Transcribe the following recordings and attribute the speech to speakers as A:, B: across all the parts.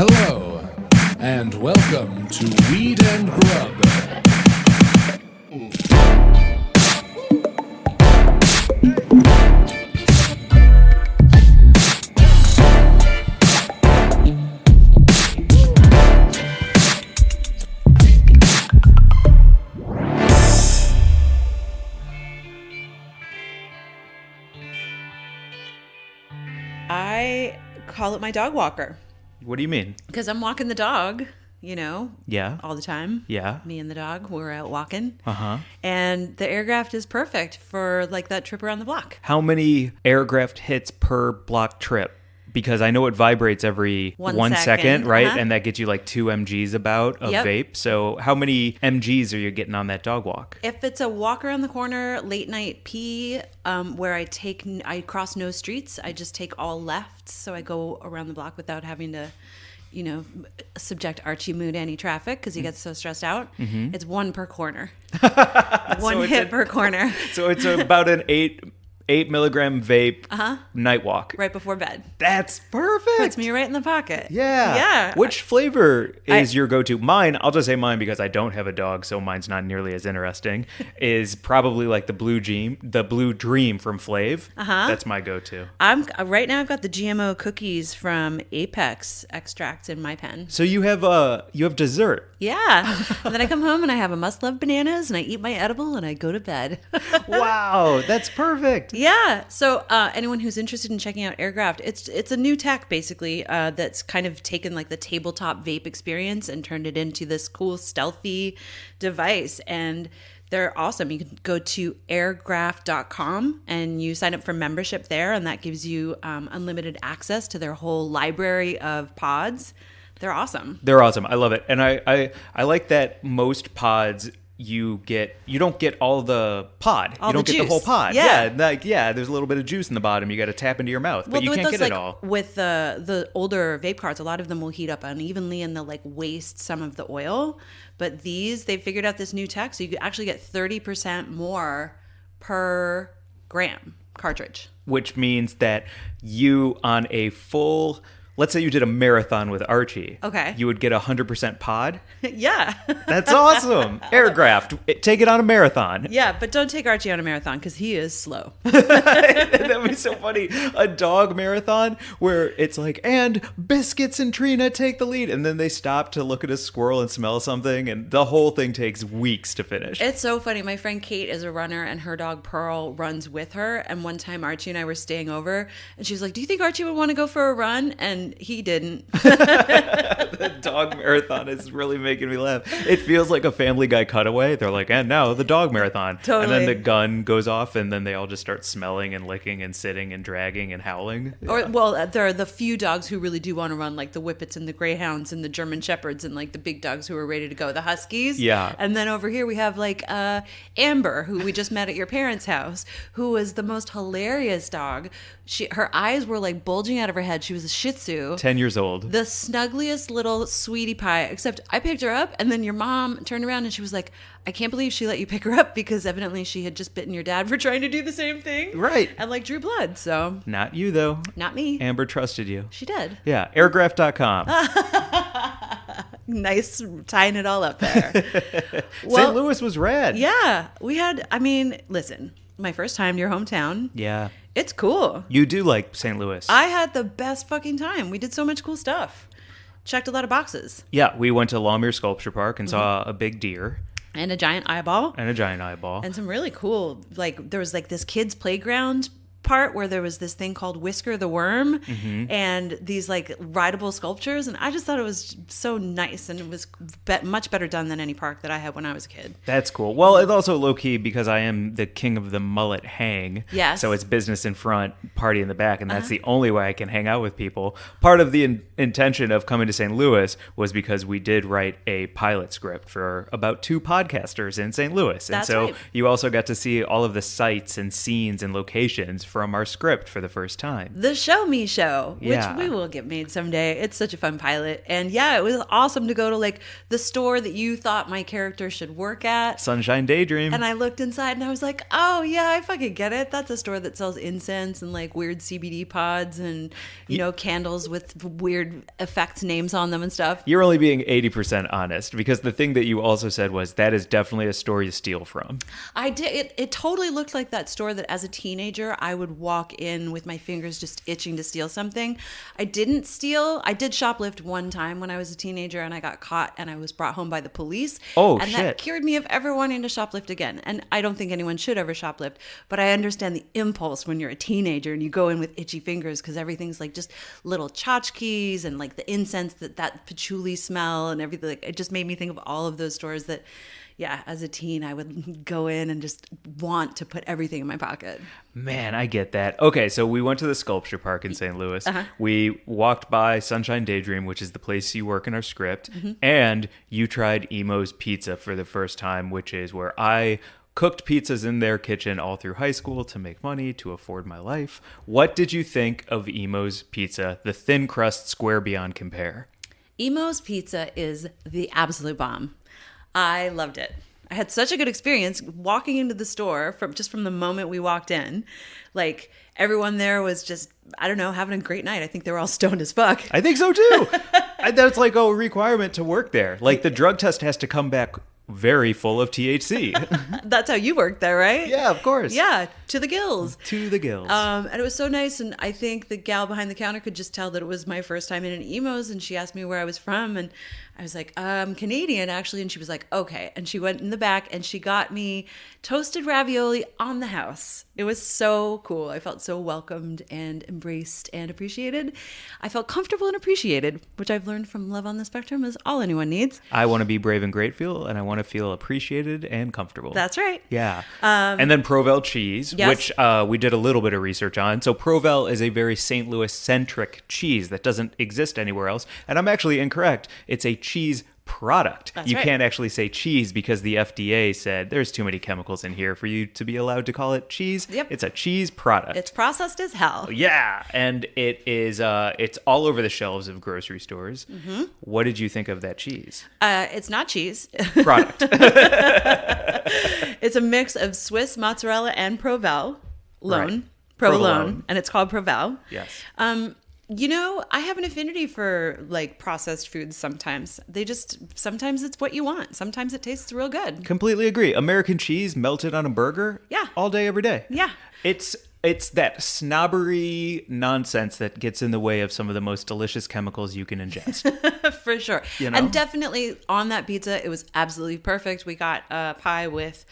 A: Hello, and welcome to Weed and Grub.
B: I call it my dog walker.
C: What do you mean?
B: Because I'm walking the dog,
C: Yeah.
B: all the time.
C: Yeah.
B: Me and the dog, we're out walking.
C: Uh-huh.
B: And the Airgraft is perfect for like that trip around the block.
C: How many Airgraft hits per block trip? Because I know it vibrates every 1 second, right?
B: Uh-huh.
C: And that gets you like 2 mgs about of
B: Yep.
C: vape. So how many mgs are you getting on that dog walk?
B: If it's a walk around the corner, late night pee, where I cross no streets, I just take all lefts. So I go around the block without having to, subject Archie Moo to any traffic because he gets so stressed out.
C: Mm-hmm.
B: It's one per corner.
C: So
B: One hit per corner.
C: So it's about an 8 milligram vape night walk.
B: Right before bed.
C: That's perfect.
B: Puts me right in the pocket.
C: Yeah.
B: Yeah.
C: Which flavor is your go-to? Mine, I'll just say mine because I don't have a dog, so mine's not nearly as interesting, is probably like the Blue Dream from Flav. That's my go-to.
B: Right now I've got the GMO cookies from Apex extracts in my pen.
C: So you have dessert.
B: Yeah. And then I come home and I have a must-love bananas and I eat my edible and I go to bed.
C: Wow, that's perfect.
B: Yeah. So anyone who's interested in checking out Airgraft, it's a new tech basically that's kind of taken like the tabletop vape experience and turned it into this cool stealthy device. And they're awesome. You can go to airgraft.com and you sign up for membership there, and that gives you unlimited access to their whole library of pods. They're awesome.
C: They're awesome. I love it. And I like that most pods you don't get all the pod.
B: All
C: you don't
B: the
C: get the
B: juice.
C: whole pod.
B: Yeah.
C: There's a little bit of juice in the bottom. You got to tap into your mouth, but you
B: with
C: can't
B: those,
C: get it all.
B: With the older vape carts, a lot of them will heat up unevenly and they'll like waste some of the oil. But they figured out this new tech, so you could actually get 30% more per gram cartridge.
C: Which means that you on a full, let's say you did a marathon with Archie.
B: Okay.
C: You would get 100% pod.
B: Yeah.
C: That's awesome. Airgraft. Take it on a marathon.
B: Yeah, but don't take Archie on a marathon because he is slow.
C: That would be so funny. A dog marathon where it's like, and Biscuits and Trina take the lead. And then they stop to look at a squirrel and smell something. And the whole thing takes weeks to finish.
B: It's so funny. My friend Kate is a runner and her dog Pearl runs with her. And one time Archie and I were staying over and she was like, do you think Archie would want to go for a run? And he didn't.
C: The dog marathon is really making me laugh. It feels like a Family Guy cutaway. They're like, and now the dog marathon.
B: Totally.
C: And then the gun goes off and then they all just start smelling and licking and sitting and dragging and howling.
B: Or there are the few dogs who really do want to run, like the Whippets and the Greyhounds and the German Shepherds and like the big dogs who are ready to go, the Huskies.
C: Yeah.
B: And then over here we have like Amber, who we just met at your parents' house, who was the most hilarious dog. Her eyes were like bulging out of her head. She was a Shih Tzu.
C: 10 years old.
B: The snuggliest little sweetie pie, except I picked her up and then your mom turned around and she was like, I can't believe she let you pick her up because evidently she had just bitten your dad for trying to do the same thing.
C: Right.
B: And like drew blood. So
C: Not you, though.
B: not me.
C: Amber trusted you.
B: She did.
C: Yeah, airgraft.com.
B: Nice tying it all up there.
C: St. Louis was rad.
B: Yeah. Listen, my first time to your hometown.
C: Yeah.
B: It's cool.
C: You do like St. Louis.
B: I had the best fucking time. We did so much cool stuff. Checked a lot of boxes.
C: Yeah, we went to Lawmere Sculpture Park and saw a big deer.
B: And a giant eyeball.
C: And a giant eyeball.
B: And some really cool, like, there was like this kids' playground part where there was this thing called Whisker the Worm and these like rideable sculptures, and I just thought it was so nice, and it was much better done than any park that I had when I was a kid.
C: That's cool. Well, it's also low-key because I am the king of the mullet hang.
B: Yes.
C: So it's business in front, party in the back, and that's the only way I can hang out with people. Part of the intention of coming to St. Louis was because we did write a pilot script for about 2 podcasters in St. Louis. And
B: That's
C: so
B: right.
C: you also got to see all of the sights and scenes and locations from our script for the first time.
B: The Show Me Show, which
C: Yeah.
B: we will get made someday. It's such a fun pilot. And yeah, it was awesome to go to like the store that you thought my character should work at.
C: Sunshine Daydream.
B: And I looked inside and I was like, oh yeah, I fucking get it. That's a store that sells incense and like weird CBD pods and, you know, candles with weird effects names on them and stuff.
C: You're only being 80% honest, because the thing that you also said was that is definitely a store you steal from.
B: I did. It totally looked like that store that as a teenager, I would walk in with my fingers just itching to steal something. I didn't steal. I did shoplift one time when I was a teenager and I got caught and I was brought home by the police.
C: Oh,
B: and
C: shit.
B: that cured me of ever wanting to shoplift again. And I don't think anyone should ever shoplift, but I understand the impulse when you're a teenager and you go in with itchy fingers because everything's like just little tchotchkes and like the incense, that patchouli smell and everything. Like, it just made me think of all of those stores that, yeah, as a teen, I would go in and just want to put everything in my pocket.
C: Man, I get that. Okay, so we went to the sculpture park in St. Louis. We walked by Sunshine Daydream, which is the place you work in our script, and you tried Emo's Pizza for the first time, which is where I cooked pizzas in their kitchen all through high school to make money, to afford my life. What did you think of Emo's Pizza, the thin crust square beyond compare?
B: Emo's Pizza is the absolute bomb. I loved it. I had such a good experience walking into the store from the moment we walked in. Like, everyone there was just, I don't know, having a great night. I think they were all stoned as fuck.
C: I think so too. That's like a requirement to work there. Like, the drug test has to come back very full of THC.
B: That's how you worked there, right?
C: Yeah, of course.
B: Yeah, to the gills.
C: To the gills.
B: And it was so nice. And I think the gal behind the counter could just tell that it was my first time in an Emo's. And she asked me where I was from. And I was like, Canadian, actually. And she was like, okay. And she went in the back and she got me toasted ravioli on the house. It was so cool. I felt so welcomed and embraced and appreciated. I felt comfortable and appreciated, which I've learned from Love on the Spectrum is all anyone needs.
C: I want to be brave and grateful, and I want to feel appreciated and comfortable.
B: That's right.
C: Yeah. And then Provel cheese,
B: yes.
C: which we did a little bit of research on. So Provel is a very St. Louis-centric cheese that doesn't exist anywhere else. And I'm actually incorrect. It's a cheese product.
B: That's
C: you
B: right.
C: can't actually say cheese because the FDA said there's too many chemicals in here for you to be allowed to call it cheese.
B: Yep.
C: It's a cheese product.
B: It's processed as hell.
C: Yeah, and it is. It's all over the shelves of grocery stores. Mm-hmm. What did you think of that cheese?
B: It's not cheese.
C: Product.
B: It's a mix of Swiss mozzarella and Provolone.
C: Right.
B: Provolone. And it's called Provel.
C: Yes.
B: You know, I have an affinity for like processed foods sometimes. Sometimes it's what you want. Sometimes it tastes real good.
C: Completely agree. American cheese melted on a burger.
B: Yeah.
C: All day, every day.
B: Yeah.
C: It's that snobbery nonsense that gets in the way of some of the most delicious chemicals you can ingest.
B: For sure.
C: You know?
B: And definitely on that pizza, it was absolutely perfect. We got a pie with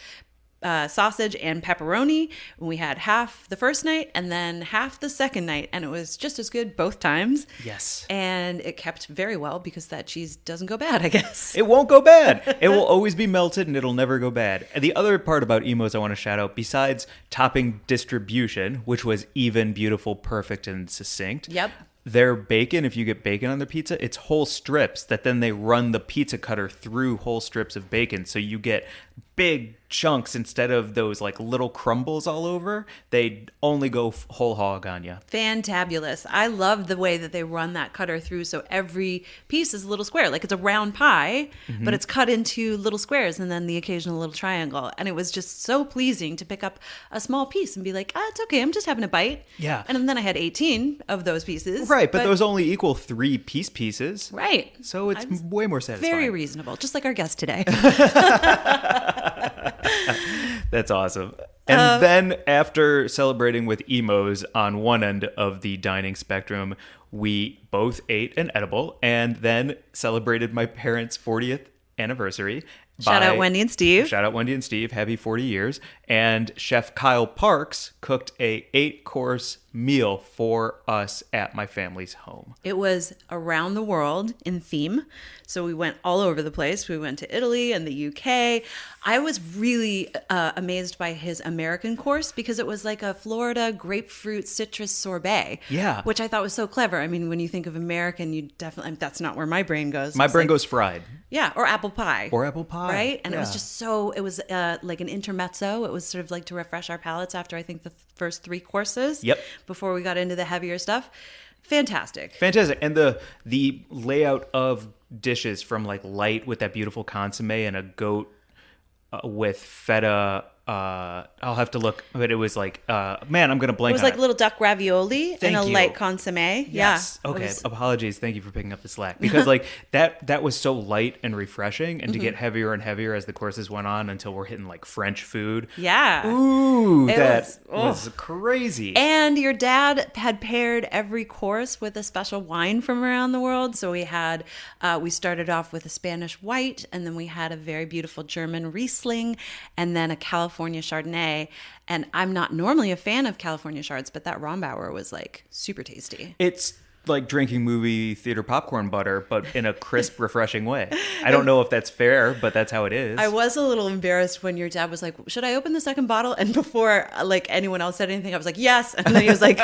B: sausage and pepperoni. We had half the first night and then half the second night, and it was just as good both times.
C: Yes.
B: And it kept very well because that cheese doesn't go bad, I guess.
C: It won't go bad. It will always be melted and it'll never go bad. And the other part about Emo's I want to shout out, besides topping distribution, which was even, beautiful, perfect, and succinct.
B: Yep.
C: Their bacon, if you get bacon on their pizza, it's whole strips that then they run the pizza cutter through whole strips of bacon. So you get big chunks instead of those like little crumbles all over. They only go whole hog on you.
B: Fantabulous. I love the way that they run that cutter through. So every piece is a little square. Like it's a round pie, but it's cut into little squares and then the occasional little triangle. And it was just so pleasing to pick up a small piece and be like, it's okay. I'm just having a bite.
C: Yeah.
B: And then I had 18 of those pieces.
C: Right. But those only equal 3 pieces.
B: Right.
C: So it's way more satisfying.
B: Very reasonable. Just like our guest today.
C: That's awesome. And then after celebrating with Emo's on one end of the dining spectrum, we both ate an edible and then celebrated my parents' 40th anniversary.
B: Shout out Wendy and Steve.
C: Shout out Wendy and Steve. Happy 40 years. And Chef Kyle Parks cooked a 8-course meal for us at my family's home.
B: It was around the world in theme. So we went all over the place. We went to Italy and the UK. I was really amazed by his American course because it was like a Florida grapefruit citrus sorbet.
C: Yeah.
B: Which I thought was so clever. I mean, when you think of American, you definitely, that's not where my brain goes.
C: My
B: It's
C: brain
B: like,
C: goes fried.
B: Yeah, or apple pie.
C: Or apple pie.
B: right? And it was
C: Yeah.
B: just it was like an intermezzo. It was sort of like to refresh our palates after I think the first 3 courses.
C: Yep.
B: Before we got into the heavier stuff. Fantastic.
C: Fantastic. And the layout of dishes from like light with that beautiful consomme and a goat with feta. I'll have to look, but it was like, man, I'm going to blank
B: It was
C: on
B: like little duck ravioli and a
C: you.
B: light consomme.
C: Yes.
B: Yeah.
C: Okay. Apologies. Thank you for picking up the slack, because like that was so light and refreshing, and to get heavier and heavier as the courses went on until we're hitting like French food.
B: Yeah.
C: Ooh,
B: It
C: that
B: was-
C: was crazy.
B: And your dad had paired every course with a special wine from around the world. So we had, we started off with a Spanish white, and then we had a very beautiful German Riesling, and then a California Chardonnay. And I'm not normally a fan of California Chards, but that Rombauer was like super tasty.
C: It's like drinking movie theater popcorn butter, but in a crisp, refreshing way. I don't know if that's fair, but that's how it is.
B: I was a little embarrassed when your dad was like, should I open the second bottle? And before like anyone else said anything, I was like, yes. And then he was like,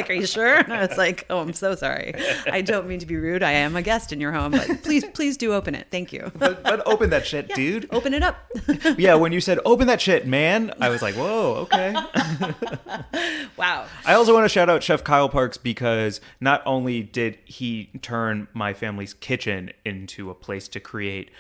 B: are you sure? And I was like, oh, I'm so sorry. I don't mean to be rude. I am a guest in your home, but please do open it. Thank you.
C: But open that shit, dude.
B: Open it up.
C: Yeah, when you said open that shit, man, I was like, whoa, okay.
B: Wow.
C: I also want to shout out Chef Kyle Parks, because not only did he turn my family's kitchen into a place to create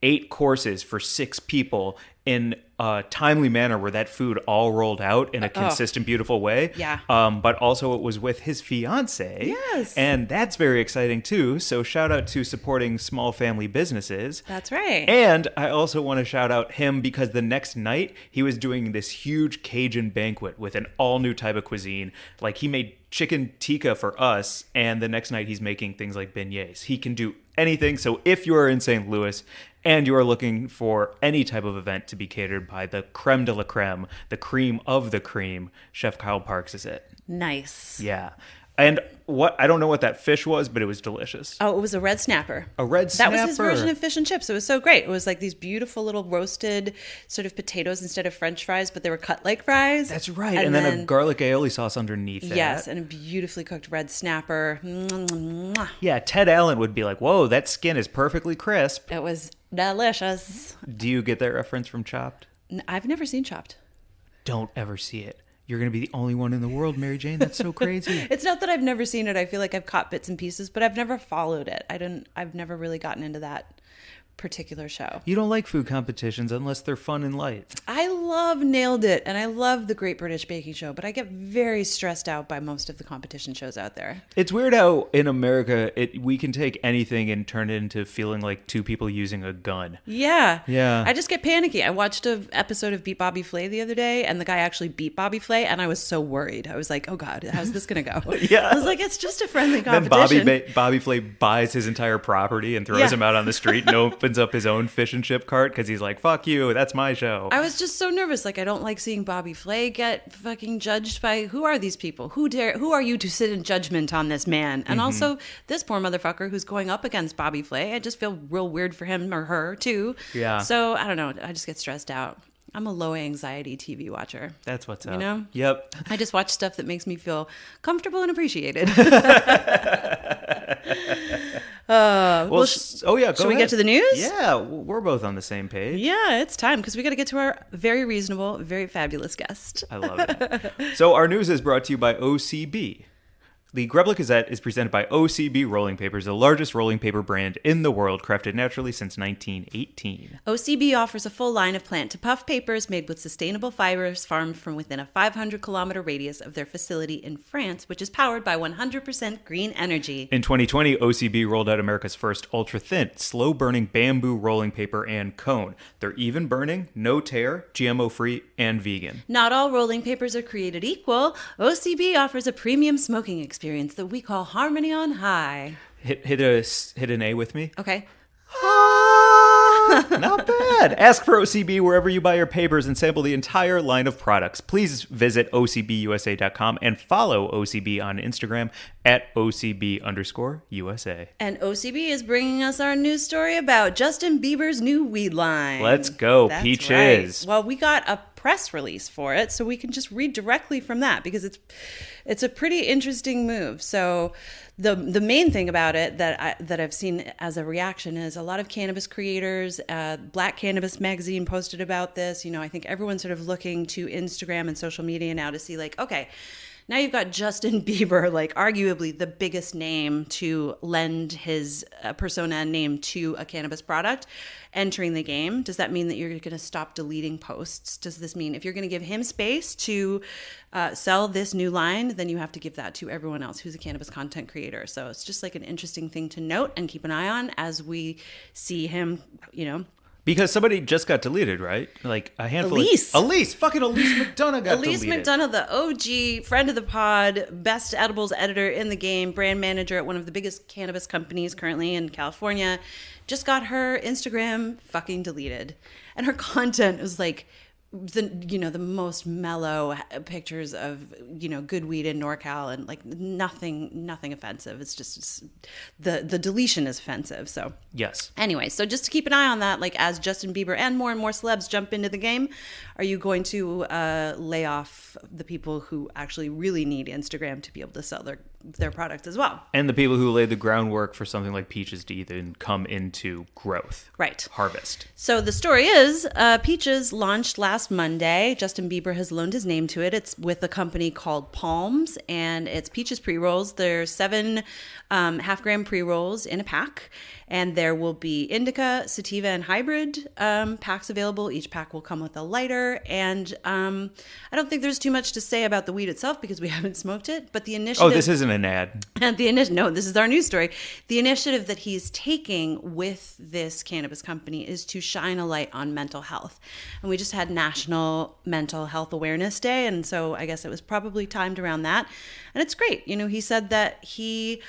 C: 8 courses for 6 people in a timely manner where that food all rolled out in a consistent, beautiful way.
B: Yeah.
C: But also it was with his fiance.
B: Yes.
C: And that's very exciting too. So shout out to supporting small family businesses.
B: That's right.
C: And I also want to shout out him because the next night he was doing this huge Cajun banquet with an all new type of cuisine. Like he made chicken tikka for us, and the next night he's making things like beignets. He can do anything. So if you are in St. Louis and you are looking for any type of event to be catered by the creme de la creme, the cream of the cream, Chef Kyle Parks is it.
B: Nice.
C: Yeah. And I don't know what that fish was, but it was delicious.
B: Oh, it was a red snapper.
C: A red snapper.
B: That was his version of fish and chips. It was so great. It was like these beautiful little roasted sort of potatoes instead of French fries, but they were cut like fries.
C: That's right. And then a garlic aioli sauce underneath that.
B: Yes, and a beautifully cooked red snapper. Mwah.
C: Yeah, Ted Allen would be like, whoa, that skin is perfectly crisp.
B: It was delicious.
C: Do you get that reference from Chopped?
B: I've never seen Chopped.
C: Don't ever see it. You're going to be the only one in the world, Mary Jane. That's so crazy.
B: It's not that I've never seen it. I feel like I've caught bits and pieces, but I've never followed it. I've never really gotten into that particular show.
C: You don't like food competitions unless they're fun and light.
B: I love Nailed It, and I love the Great British Baking Show, but I get very stressed out by most of the competition shows out there.
C: It's weird how in America we can take anything and turn it into feeling like 2 people using a gun.
B: Yeah.
C: Yeah.
B: I just get panicky. I watched an episode of Beat Bobby Flay the other day, and the guy actually beat Bobby Flay, and I was so worried. I was like, oh God, how's this going to go?
C: Yeah.
B: I was like, it's just a friendly
C: Then
B: competition.
C: Bobby Flay buys his entire property and throws him out on the street and opens up his own fish and chip cart because he's like, fuck you, that's my show.
B: I was just so nervous. Like, I don't like seeing Bobby Flay get fucking judged by, who are these people? Who are you to sit in judgment on this man? And also, this poor motherfucker who's going up against Bobby Flay. I just feel real weird for him or her, too.
C: Yeah.
B: So, I don't know. I just get stressed out. I'm a low anxiety TV watcher.
C: That's what's up.
B: You know?
C: Yep.
B: I just watch stuff that makes me feel comfortable and appreciated.
C: Well, oh yeah, go
B: should we
C: ahead.
B: get to the news?
C: Yeah, we're both on the same page.
B: Yeah, it's time because we got to get to our very reasonable, very fabulous guest.
C: I love it. So our news is brought to you by OCB. The Grub Gazette is presented by OCB Rolling Papers, the largest rolling paper brand in the world, crafted naturally since 1918.
B: OCB offers a full line of plant-to-puff papers made with sustainable fibers farmed from within a 500-kilometer radius of their facility in France, which is powered by 100% green energy.
C: In 2020, OCB rolled out America's first ultra-thin, slow-burning bamboo rolling paper and cone. They're even-burning, no tear, GMO-free, and vegan.
B: Not all rolling papers are created equal. OCB offers a premium smoking experience that we call Harmony on High.
C: Hit an A with me.
B: Okay.
C: Not bad. Ask for OCB wherever you buy your papers and sample the entire line of products. Please visit OCBUSA.com and follow OCB on Instagram at OCB_USA.
B: And OCB is bringing us our news story about Justin Bieber's new weed line.
C: Let's go,
B: That's
C: Peaches.
B: right. Well, we got a press release for it, so we can just read directly from that because it's a pretty interesting move. So the main thing about it that I've seen as a reaction is a lot of cannabis creators. Black Cannabis Magazine posted about this. You know, I think everyone's sort of looking to Instagram and social media now to see like, okay, now you've got Justin Bieber, like arguably the biggest name to lend his persona and name to a cannabis product, entering the game. Does that mean that you're going to stop deleting posts? Does this mean if you're going to give him space to sell this new line, then you have to give that to everyone else who's a cannabis content creator? So it's just like an interesting thing to note and keep an eye on as we see him, you know.
C: Because somebody just got deleted, right? Like a handful
B: Elise.
C: Fucking Elise McDonough got
B: Elise
C: deleted.
B: McDonough, the OG, friend of the pod, best edibles editor in the game, brand manager at one of the biggest cannabis companies currently in California, just got her Instagram fucking deleted. And her content was like the most mellow pictures of, you know, good weed in NorCal and like nothing offensive. It's just the deletion is offensive. So
C: yes.
B: Anyway, so just to keep an eye on that, like as Justin Bieber and more celebs jump into the game, are you going to lay off the people who actually really need Instagram to be able to sell their product as well?
C: And the people who laid the groundwork for something like Peaches to even come into growth.
B: Right.
C: Harvest.
B: So the story is Peaches launched last Monday. Justin Bieber has loaned his name to it. It's with a company called Palms, and it's Peaches pre-rolls. There's 7 half-gram pre-rolls in a pack, and there will be indica, sativa, and hybrid packs available. Each pack will come with a lighter, and I don't think there's too much to say about the weed itself because we haven't smoked it, but the initiative...
C: Oh, this isn't an ad.
B: No, this is our news story. The initiative that he's taking with this cannabis company is to shine a light on mental health. And we just had National Mental Health Awareness Day, and so I guess it was probably timed around that. And it's great. You know, he said that he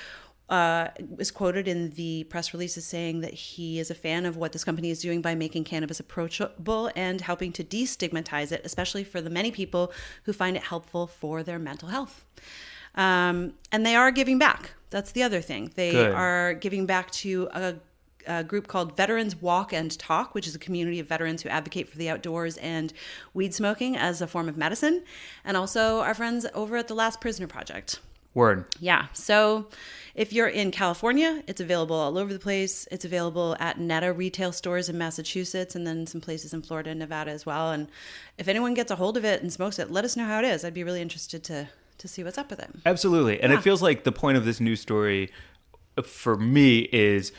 B: was quoted in the press release as saying that he is a fan of what this company is doing by making cannabis approachable and helping to destigmatize it, especially for the many people who find it helpful for their mental health. And they are giving back. That's the other thing. They are giving back to a group called Veterans Walk and Talk, which is a community of veterans who advocate for the outdoors and weed smoking as a form of medicine. And also our friends over at the Last Prisoner Project.
C: Word.
B: Yeah. So if you're in California, it's available all over the place. It's available at Netta retail stores in Massachusetts and then some places in Florida and Nevada as well. And if anyone gets a hold of it and smokes it, let us know how it is. I'd be really interested to see what's up with it.
C: Absolutely. And it feels like the point of this news story for me is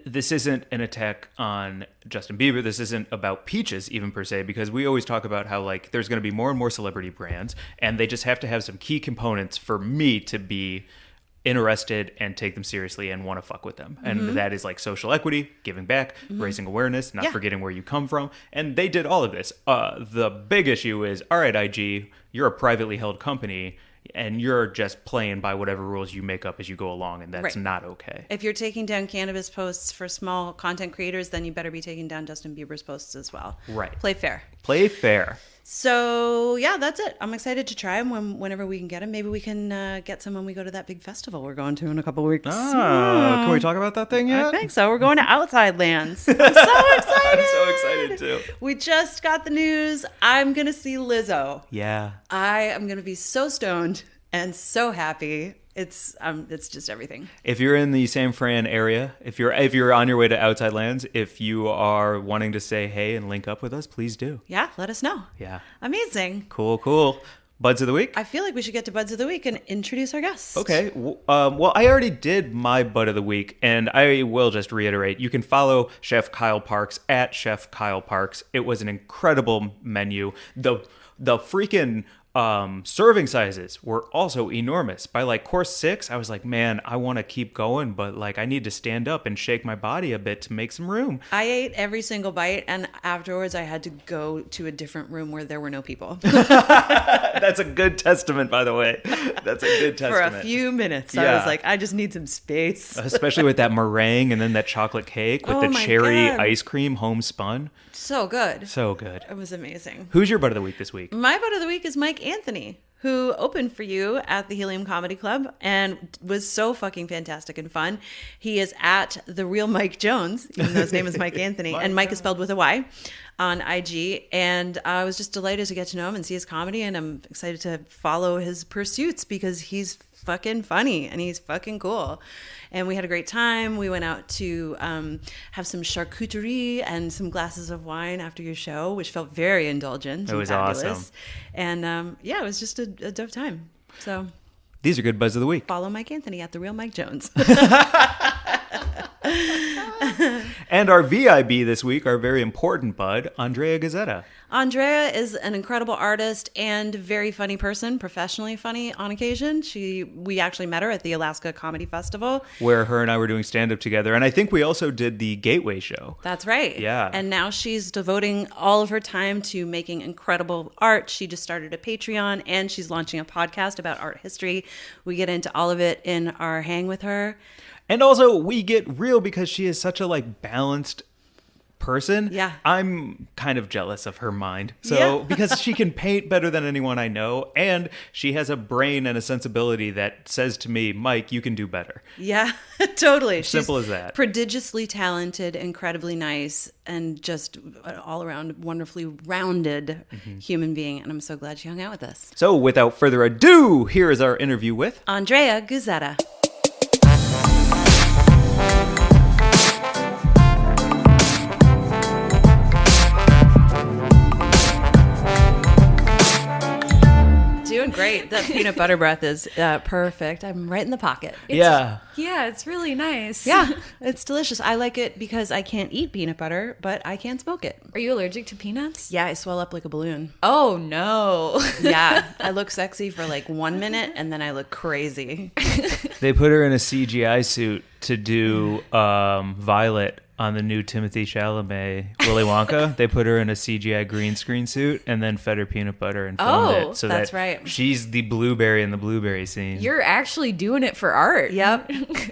C: this isn't an attack on Justin Bieber. This isn't about Peaches even per se, because we always talk about how like there's going to be more and more celebrity brands and they just have to have some key components for me to be interested and take them seriously and want to fuck with them. And that is like social equity, giving back, raising awareness, not forgetting where you come from. And they did all of this. The big issue is, all right, IG, you're a privately held company and you're just playing by whatever rules you make up as you go along, and that's not okay.
B: If you're taking down cannabis posts for small content creators, then you better be taking down Justin Bieber's posts as well.
C: Right.
B: Play fair.
C: Play fair.
B: So, yeah, that's it. I'm excited to try them whenever we can get them. Maybe we can get some when we go to that big festival we're going to in a couple of weeks.
C: Can we talk about that thing yet?
B: I think so. We're going to Outside Lands. I'm so excited.
C: I'm so excited, too.
B: We just got the news. I'm going to see Lizzo.
C: Yeah.
B: I am going to be so stoned and so happy. It's just everything.
C: If you're in the San Fran area, if you're on your way to Outside Lands, if you are wanting to say hey and link up with us, please do.
B: Yeah, let us know.
C: Yeah.
B: Amazing.
C: Cool. Buds of the week?
B: I feel like we should get to Buds of the Week and introduce our guest.
C: Okay. Well, I already did my Bud of the Week, and I will just reiterate. You can follow Chef Kyle Parks at Chef Kyle Parks. It was an incredible menu. The freaking serving sizes were also enormous. By like course 6, I was like, man, I want to keep going, but like I need to stand up and shake my body a bit to make some room.
B: I ate every single bite, and afterwards I had to go to a different room where there were no people.
C: That's a good testament, by the way. That's a good testament.
B: For a few minutes,
C: Yeah.
B: I was like, I just need some space.
C: Especially with that meringue and then that chocolate cake with the
B: my
C: cherry
B: God.
C: ice cream homespun.
B: So good.
C: So good.
B: It was amazing.
C: Who's your Bud of the Week this week?
B: My Bud of the Week is Mike Anthony, who opened for you at the Helium Comedy Club and was so fucking fantastic and fun. He is at The Real Mike Jones, even though his name is Mike Anthony, and Mike is spelled with a Y. on IG, and I was just delighted to get to know him and see his comedy, and I'm excited to follow his pursuits because he's fucking funny and he's fucking cool. And we had a great time. We went out to have some charcuterie and some glasses of wine after your show, which felt very indulgent.
C: It was
B: fabulous.
C: awesome.
B: And yeah, it was just a dope time. So
C: These are good buds of the week.
B: follow Mike Anthony at The Real Mike Jones.
C: And our VIB this week, our very important bud, Andrea Guzzetta.
B: Andrea is an incredible artist and very funny person, professionally funny on occasion. We actually met her at the Alaska Comedy Festival.
C: Where her and I were doing stand-up together. And I think we also did the Gateway show.
B: That's right.
C: Yeah.
B: And now she's devoting all of her time to making incredible art. She just started a Patreon and she's launching a podcast about art history. We get into all of it in our hang with her.
C: And also, we get real because she is such a balanced person.
B: Yeah.
C: I'm kind of jealous of her mind. So
B: Yeah.
C: because she can paint better than anyone I know, and she has a brain and a sensibility that says to me, Mike, you can do better.
B: Yeah, totally.
C: Simple
B: She's
C: as that.
B: Prodigiously talented, incredibly nice, and just an all-around wonderfully rounded human being. And I'm so glad she hung out with us.
C: So without further ado, here is our interview with
B: Andrea Guzzetta. Doing great. That peanut butter breath is perfect. I'm right in the pocket.
C: Yeah.
D: Yeah, it's really nice.
B: Yeah, it's delicious. I like it because I can't eat peanut butter, but I can smoke it.
D: Are you allergic to peanuts?
B: Yeah, I swell up like a balloon.
D: Oh, no.
B: Yeah, I look sexy for 1 minute and then I look crazy.
C: They put her in a CGI suit to do Violet on the new Timothy Chalamet Willy Wonka. They put her in a CGI green screen suit and then fed her peanut butter and filmed
D: Oh,
C: it. So
B: that's
C: that
B: right.
C: she's the blueberry in the blueberry scene.
D: You're actually doing it for art.
B: Yep.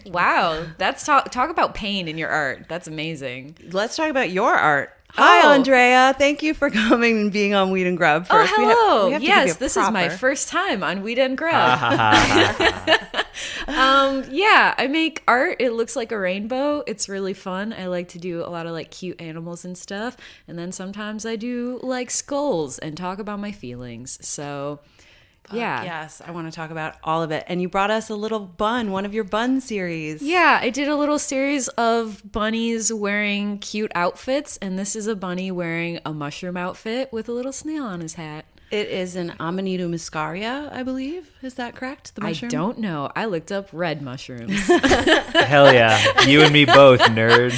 D: Wow. That's talk about pain in your art. That's amazing.
B: Let's talk about your art. Hi,
D: Oh.
B: Andrea. Thank you for coming and being on Weed and Grub
D: Oh,
B: first.
D: hello.
B: We have to give you
D: Yes,
B: a
D: this is my
B: proper-
D: first time on Weed and Grub. Yeah, I make art. It looks like a rainbow. It's really fun. I like to do a lot of cute animals and stuff. And then sometimes I do skulls and talk about my feelings. So yeah.
B: Yes, I want to talk about all of it. And you brought us a little bun, one of your bun series.
D: Yeah, I did a little series of bunnies wearing cute outfits, and this is a bunny wearing a mushroom outfit with a little snail on his hat.
B: It is an Amanita muscaria, I believe. Is that correct? The mushroom?
D: I don't know. I looked up red mushrooms.
C: Hell yeah. You and me both, nerd.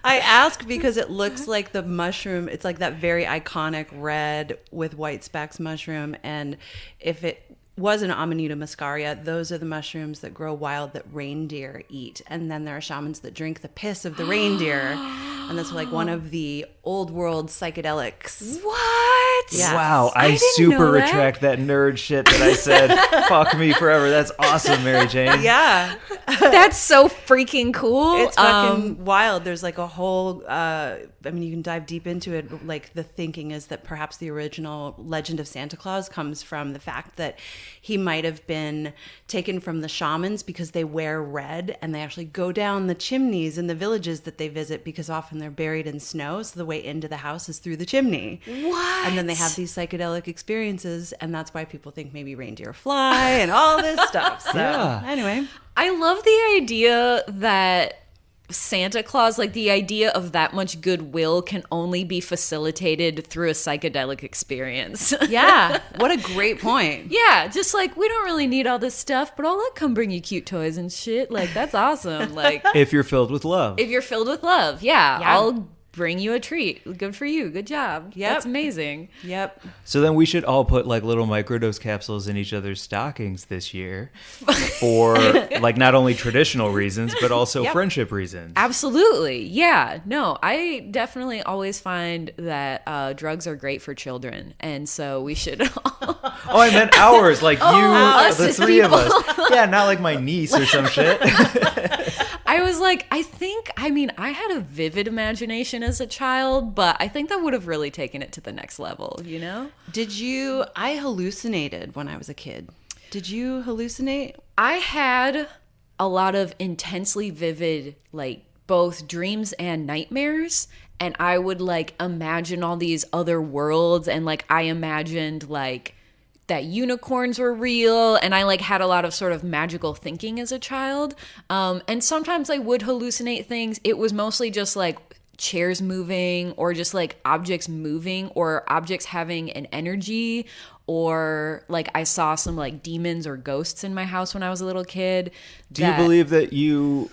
B: I ask because it looks like the mushroom. It's like that very iconic red with white specks mushroom. And if it was an Amanita muscaria, those are the mushrooms that grow wild that reindeer eat. And then there are shamans that drink the piss of the reindeer. And that's one of the old world psychedelics.
D: What?
B: Yes.
C: Wow, I
D: didn't
C: super
D: know that.
C: retract that nerd shit that I said. Fuck me forever. That's awesome, Mary Jane.
B: Yeah.
D: That's so freaking cool.
B: It's fucking wild. There's a whole, you can dive deep into it. The thinking is that perhaps the original legend of Santa Claus comes from the fact that he might have been taken from the shamans because they wear red and they actually go down the chimneys in the villages that they visit because often they're buried in snow. So the way into the house is through the chimney.
D: What?
B: And then they have these psychedelic experiences. And that's why people think maybe reindeer fly and all this stuff. So
C: Yeah.
B: anyway.
D: I love the idea that Santa Claus, the idea of that much goodwill can only be facilitated through a psychedelic experience.
B: Yeah. What a great point.
D: Yeah, just we don't really need all this stuff, but I'll come bring you cute toys and shit. That's awesome.
C: If you're filled with love.
D: If you're filled with love, yeah,
B: Yeah.
D: I'll bring you a treat. Good for you. Good job.
B: Yep.
D: That's amazing.
B: Yep.
C: So then we should all put little microdose capsules in each other's stockings this year for not only traditional reasons, but also
B: Yep.
C: friendship reasons.
D: Absolutely. Yeah. No, I definitely always find that drugs are great for children. And so we should all...
C: Oh, I meant ours,
D: us
C: the
D: as
C: three of
D: people.
C: us. Yeah, not my niece or some shit.
D: I was I had a vivid imagination as a child, but I think that would have really taken it to the next level, you know?
B: I hallucinated when I was a kid. Did you hallucinate?
D: I had a lot of intensely vivid, both dreams and nightmares. and I would like imagine all these other worlds, and like I imagined like that unicorns were real, and I like had a lot of sort of magical thinking as a child. And sometimes I would hallucinate things. It was mostly just like chairs moving, or just like objects moving, or objects having an energy, or like I saw some like demons or ghosts in my house when I was a little kid.
C: Do you believe that you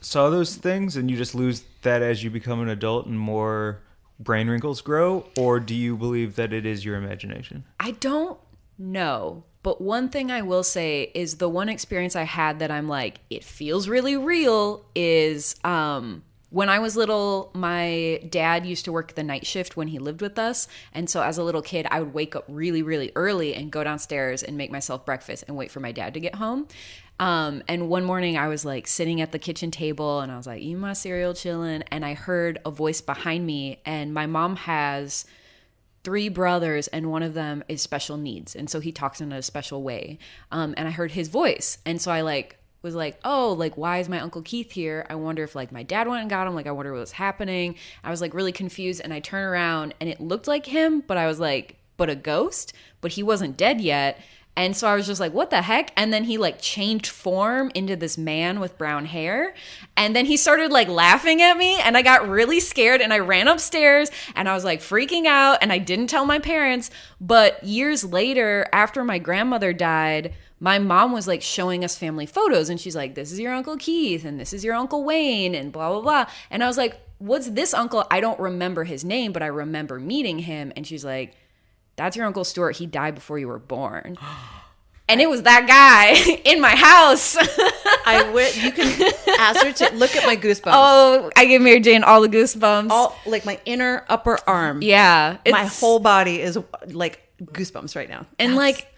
C: saw those things and you just lose that as you become an adult and more brain wrinkles grow? Or do you believe that it is your imagination?
D: I don't know. But one thing I will say is the one experience I had that I'm like, it feels really real is when I was little, my dad used to work the night shift when he lived with us. And so as a little kid, I would wake up really, really early and go downstairs and make myself breakfast and wait for my dad to get home. And one morning I was like sitting at the kitchen table and I was like eating my cereal, chilling. And I heard a voice behind me, and my mom has 3 brothers and one of them is special needs. And so he talks in a special way. And I heard his voice. And so I like was like, oh, like, why is my Uncle Keith here? I wonder if like my dad went and got him. Like, I wonder what was happening. I was like really confused, and I turn around and it looked like him, but I was like, but a ghost, but he wasn't dead yet. And so I was just like, what the heck? And then he like changed form into this man with brown hair. And then he started like laughing at me, and I got really scared, and I ran upstairs and I was like freaking out, and I didn't tell my parents. But years later, after my grandmother died, my mom was like showing us family photos, and she's like, this is your Uncle Keith and this is your Uncle Wayne and blah, blah, blah. And I was like, what's this uncle? I don't remember his name, but I remember meeting him. And she's like, that's your Uncle Stuart. He died before you were born. And it was that guy in my house.
B: You can ask her to look at my goosebumps.
D: Oh, I gave Mary Jane all the goosebumps.
B: All like my inner upper arm.
D: Yeah.
B: My whole body is like goosebumps right now.
D: And like,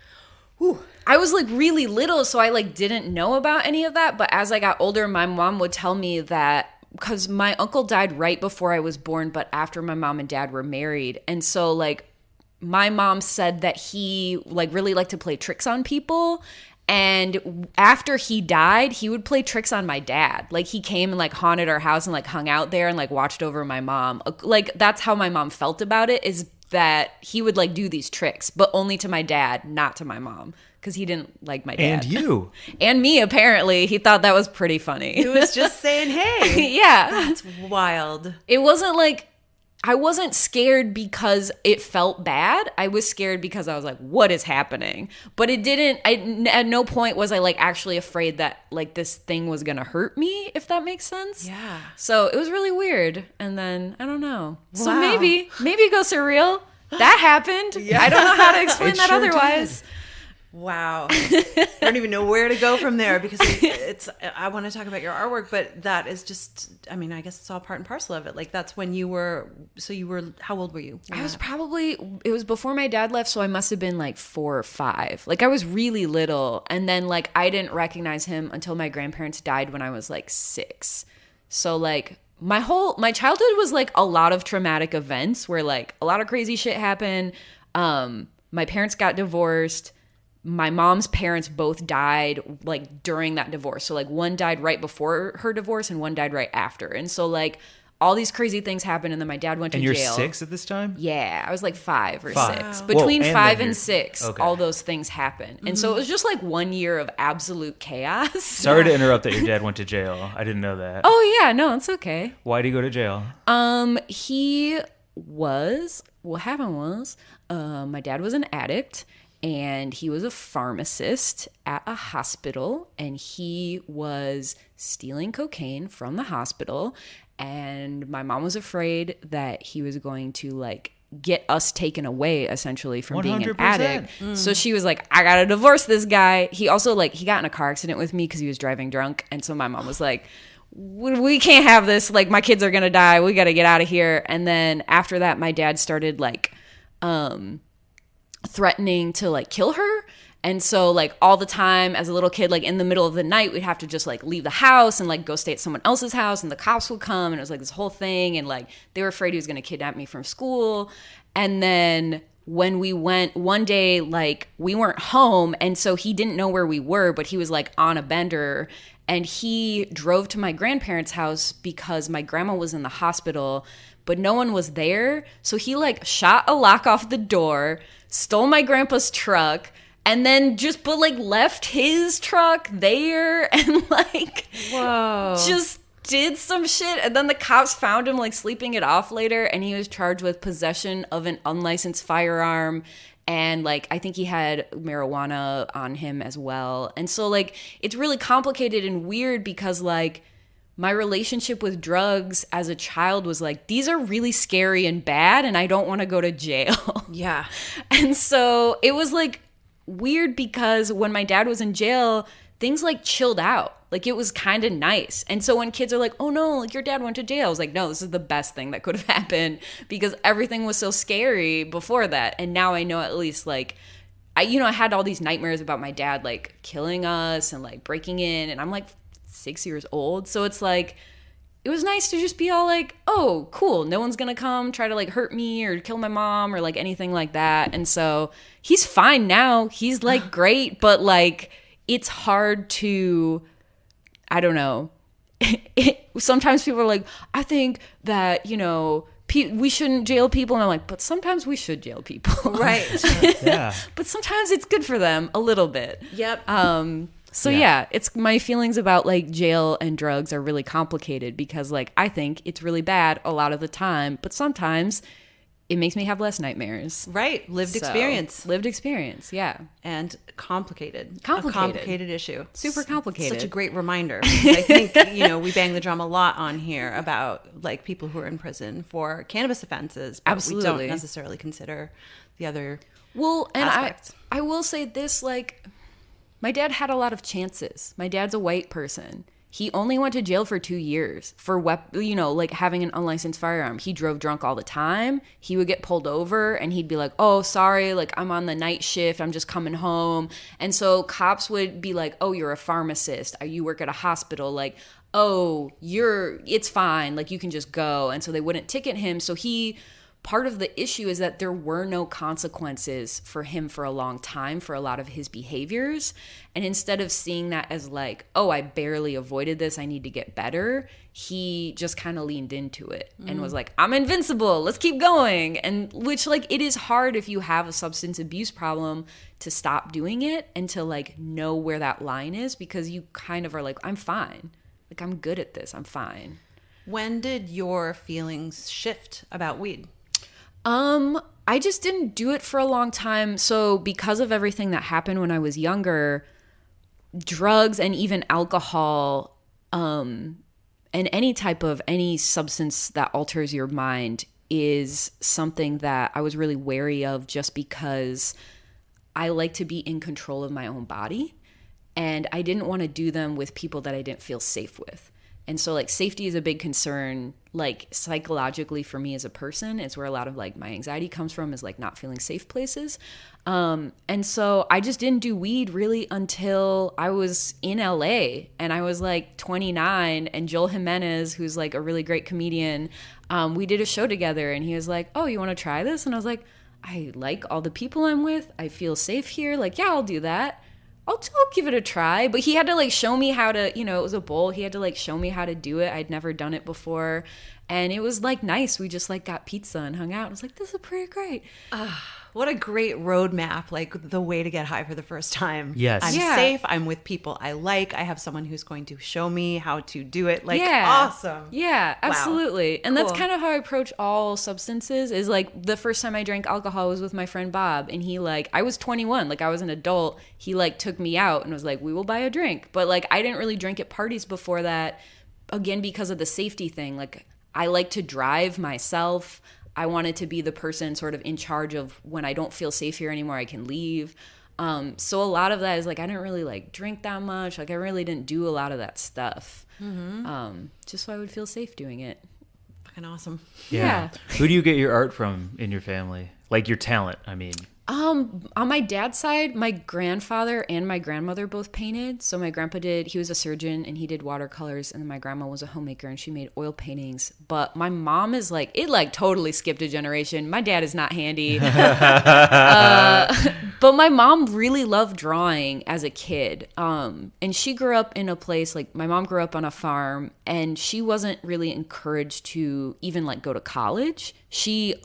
B: whew.
D: I was like really little, so I like didn't know about any of that. But as I got older, my mom would tell me that because my uncle died right before I was born, but after my mom and dad were married. And so like, my mom said that he like really liked to play tricks on people, and after he died, he would play tricks on my dad. Like he came and like haunted our house and like hung out there and like watched over my mom. Like that's how my mom felt about it, is that he would like do these tricks, but only to my dad, not to my mom, because he didn't like my dad.
C: And you.
D: And me, apparently. He thought that was pretty funny.
B: He was just saying, hey.
D: Yeah.
B: That's wild.
D: It wasn't like, I wasn't scared because it felt bad. I was scared because I was like, what is happening? But it didn't, at no point was I like actually afraid that like this thing was going to hurt me, if that makes sense.
B: Yeah.
D: So it was really weird. And then, I don't know.
B: Wow.
D: So maybe ghosts are real. That happened. Yeah. I don't know how to explain that
C: sure
D: otherwise.
C: Did.
B: Wow. I don't even know where to go from there, because I want to talk about your artwork, but that is just, I mean, I guess it's all part and parcel of it. Like that's when you were, how old were you?
D: I was it was before my dad left, so I must have been like 4 or 5. Like I was really little. And then like I didn't recognize him until my grandparents died when I was like 6. So like my childhood was like a lot of traumatic events where like a lot of crazy shit happened. My parents got divorced. My mom's parents both died like during that divorce. So like one died right before her divorce and one died right after. And so like all these crazy things happened, and then my dad went to jail.
C: And you're 6 at this time?
D: Yeah, I was like 5 or 6.
B: Wow.
D: Between
C: Whoa,
D: 5 and 6,
C: okay.
D: all those things happened. And so it was just like 1 year of absolute chaos.
C: Sorry to interrupt that your dad went to jail. I didn't know that.
D: Oh yeah, no, it's okay.
C: Why'd he go to jail?
D: What happened was, my dad was an addict. And he was a pharmacist at a hospital, and he was stealing cocaine from the hospital. And my mom was afraid that he was going to like get us taken away essentially from being an
C: 100%.
D: addict. So she was like, I gotta divorce this guy. He also like, he got in a car accident with me because he was driving drunk. And so my mom was like, we can't have this. Like my kids are gonna die. We gotta get out of here. And then after that, my dad started like, threatening to like kill her. And so like all the time as a little kid, like in the middle of the night, we'd have to just like leave the house and like go stay at someone else's house, and the cops would come, and it was like this whole thing. And like they were afraid he was going to kidnap me from school. And then when we went one day, like we weren't home, and so he didn't know where we were, but he was like on a bender. And he drove to my grandparents' house because my grandma was in the hospital, but no one was there. So he like shot a lock off the door, stole my grandpa's truck, and then just left his truck there and like just did some shit. And then the cops found him like sleeping it off later, and he was charged with possession of an unlicensed firearm. And, like, I think he had marijuana on him as well. And so, like, it's really complicated and weird because, like, my relationship with drugs as a child was like, these are really scary and bad, and I don't want to go to jail.
B: Yeah.
D: And so it was, like, weird because when my dad was in jail, things, like, chilled out. Like, it was kind of nice. And so when kids are like, oh, no, like, your dad went to jail, I was like, no, this is the best thing that could have happened because everything was so scary before that. And now I know at least, like, I had all these nightmares about my dad, like, killing us and, like, breaking in. And I'm, like, 6 years old. So it's, like, it was nice to just be all like, oh, cool. No one's going to come try to, like, hurt me or kill my mom or, like, anything like that. And so he's fine now. He's, like, great. But, like, it's hard to... I don't know. Sometimes people are like, I think that, we shouldn't jail people. And I'm like, but sometimes we should jail people.
B: Right.
C: Yeah.
D: But sometimes it's good for them a little bit.
B: Yep.
D: So yeah, it's my feelings about like jail and drugs are really complicated because like I think it's really bad a lot of the time, but sometimes it makes me have less nightmares.
B: Right. Lived experience,
D: yeah.
B: And complicated.
D: Complicated.
B: A complicated issue.
D: Super complicated.
B: Such a great reminder. I think, we bang the drum a lot on here about like people who are in prison for cannabis offenses. But
D: Absolutely.
B: we don't necessarily consider the other
D: aspects. I will say this, like, my dad had a lot of chances. My dad's a white person. He only went to jail for 2 years for like having an unlicensed firearm. He drove drunk all the time. He would get pulled over and he'd be like, oh, sorry, like I'm on the night shift. I'm just coming home. And so cops would be like, oh, you're a pharmacist. You work at a hospital. Like, oh, it's fine. Like you can just go. And so they wouldn't ticket him. So part of the issue is that there were no consequences for him for a long time for a lot of his behaviors. And instead of seeing that as like, oh, I barely avoided this, I need to get better, he just kind of leaned into it and was like, I'm invincible, let's keep going. And which, like, it is hard if you have a substance abuse problem to stop doing it and to like know where that line is, because you kind of are like, I'm fine. Like, I'm good at this. I'm fine.
B: When did your feelings shift about weed?
D: I just didn't do it for a long time. So because of everything that happened when I was younger, drugs and even alcohol, and any substance that alters your mind is something that I was really wary of, just because I like to be in control of my own body and I didn't want to do them with people that I didn't feel safe with. And so, like, safety is a big concern, like, psychologically for me as a person. It's where a lot of, like, my anxiety comes from, is, like, not feeling safe places. And so I just didn't do weed really until I was in LA. And I was, like, 29. And Joel Jimenez, who's, like, a really great comedian, we did a show together. And he was like, oh, you want to try this? And I was like, I like all the people I'm with. I feel safe here. Like, yeah, I'll do that. I'll give it a try. But he had to like show me how to, it was a bowl. He had to like show me how to do it. I'd never done it before. And it was like nice. We just like got pizza and hung out. I was like, this is pretty great.
B: What a great roadmap, like the way to get high for the first time.
C: Yes.
B: I'm
D: Yeah.
B: safe. I'm with people I like. I have someone who's going to show me how to do it. Like,
D: Yeah.
B: awesome.
D: Yeah, absolutely. And that's
B: Cool.
D: kind of how I approach all substances, is like the first time I drank alcohol was with my friend Bob, and he like, I was 21, like I was an adult. He like took me out and was like, we will buy a drink. But like, I didn't really drink at parties before that, again, because of the safety thing. Like, I like to drive myself. I wanted to be the person sort of in charge of when I don't feel safe here anymore, I can leave. So a lot of that is like, I didn't really like drink that much. Like I really didn't do a lot of that stuff. Just so I would feel safe doing it.
B: Fucking awesome.
D: Yeah.
C: Who do you get your art from in your family? Like your talent, I mean.
D: On my dad's side, my grandfather and my grandmother both painted. So my grandpa he was a surgeon and he did watercolors, and then my grandma was a homemaker and she made oil paintings. But my mom is like, it like totally skipped a generation. My dad is not handy. But my mom really loved drawing as a kid. And she grew up in a place, like my mom grew up on a farm, and she wasn't really encouraged to even like go to college.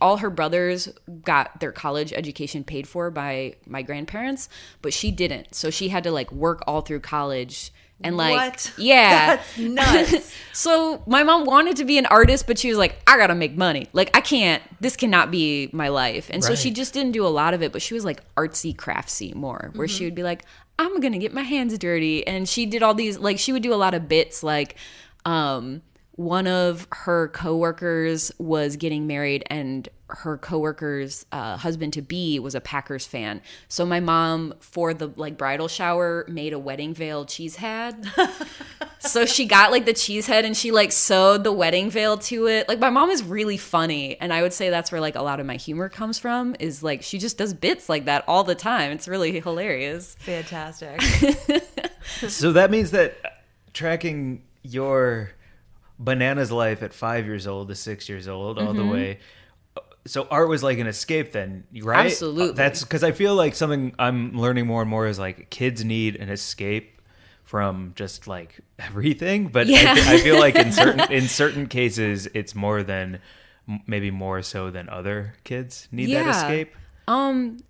D: All her brothers got their college education paid for by my grandparents, but she didn't. So she had to like work all through college. And like,
B: what?
D: Yeah.
B: That's nuts.
D: So my mom wanted to be an artist, but she was like, I gotta make money. Like, this cannot be my life. And so she just didn't do a lot of it, but she was like artsy, craftsy more, where she would be like, I'm gonna get my hands dirty. And she did all these, like, she would do a lot of bits, like, one of her coworkers was getting married, and her coworker's husband-to-be was a Packers fan. So my mom, for the like bridal shower, made a wedding veil cheese head. So she got like the cheese head and she like sewed the wedding veil to it. Like, my mom is really funny, and I would say that's where like a lot of my humor comes from, is like she just does bits like that all the time. It's really hilarious.
B: Fantastic.
C: So that means that tracking your Banana's life at 5 years old to 6 years old, all the way. So art was like an escape then, right?
D: Absolutely.
C: That's because I feel like something I'm learning more and more is like kids need an escape from just like everything. But I feel like in certain cases, it's maybe more so than other kids need that escape.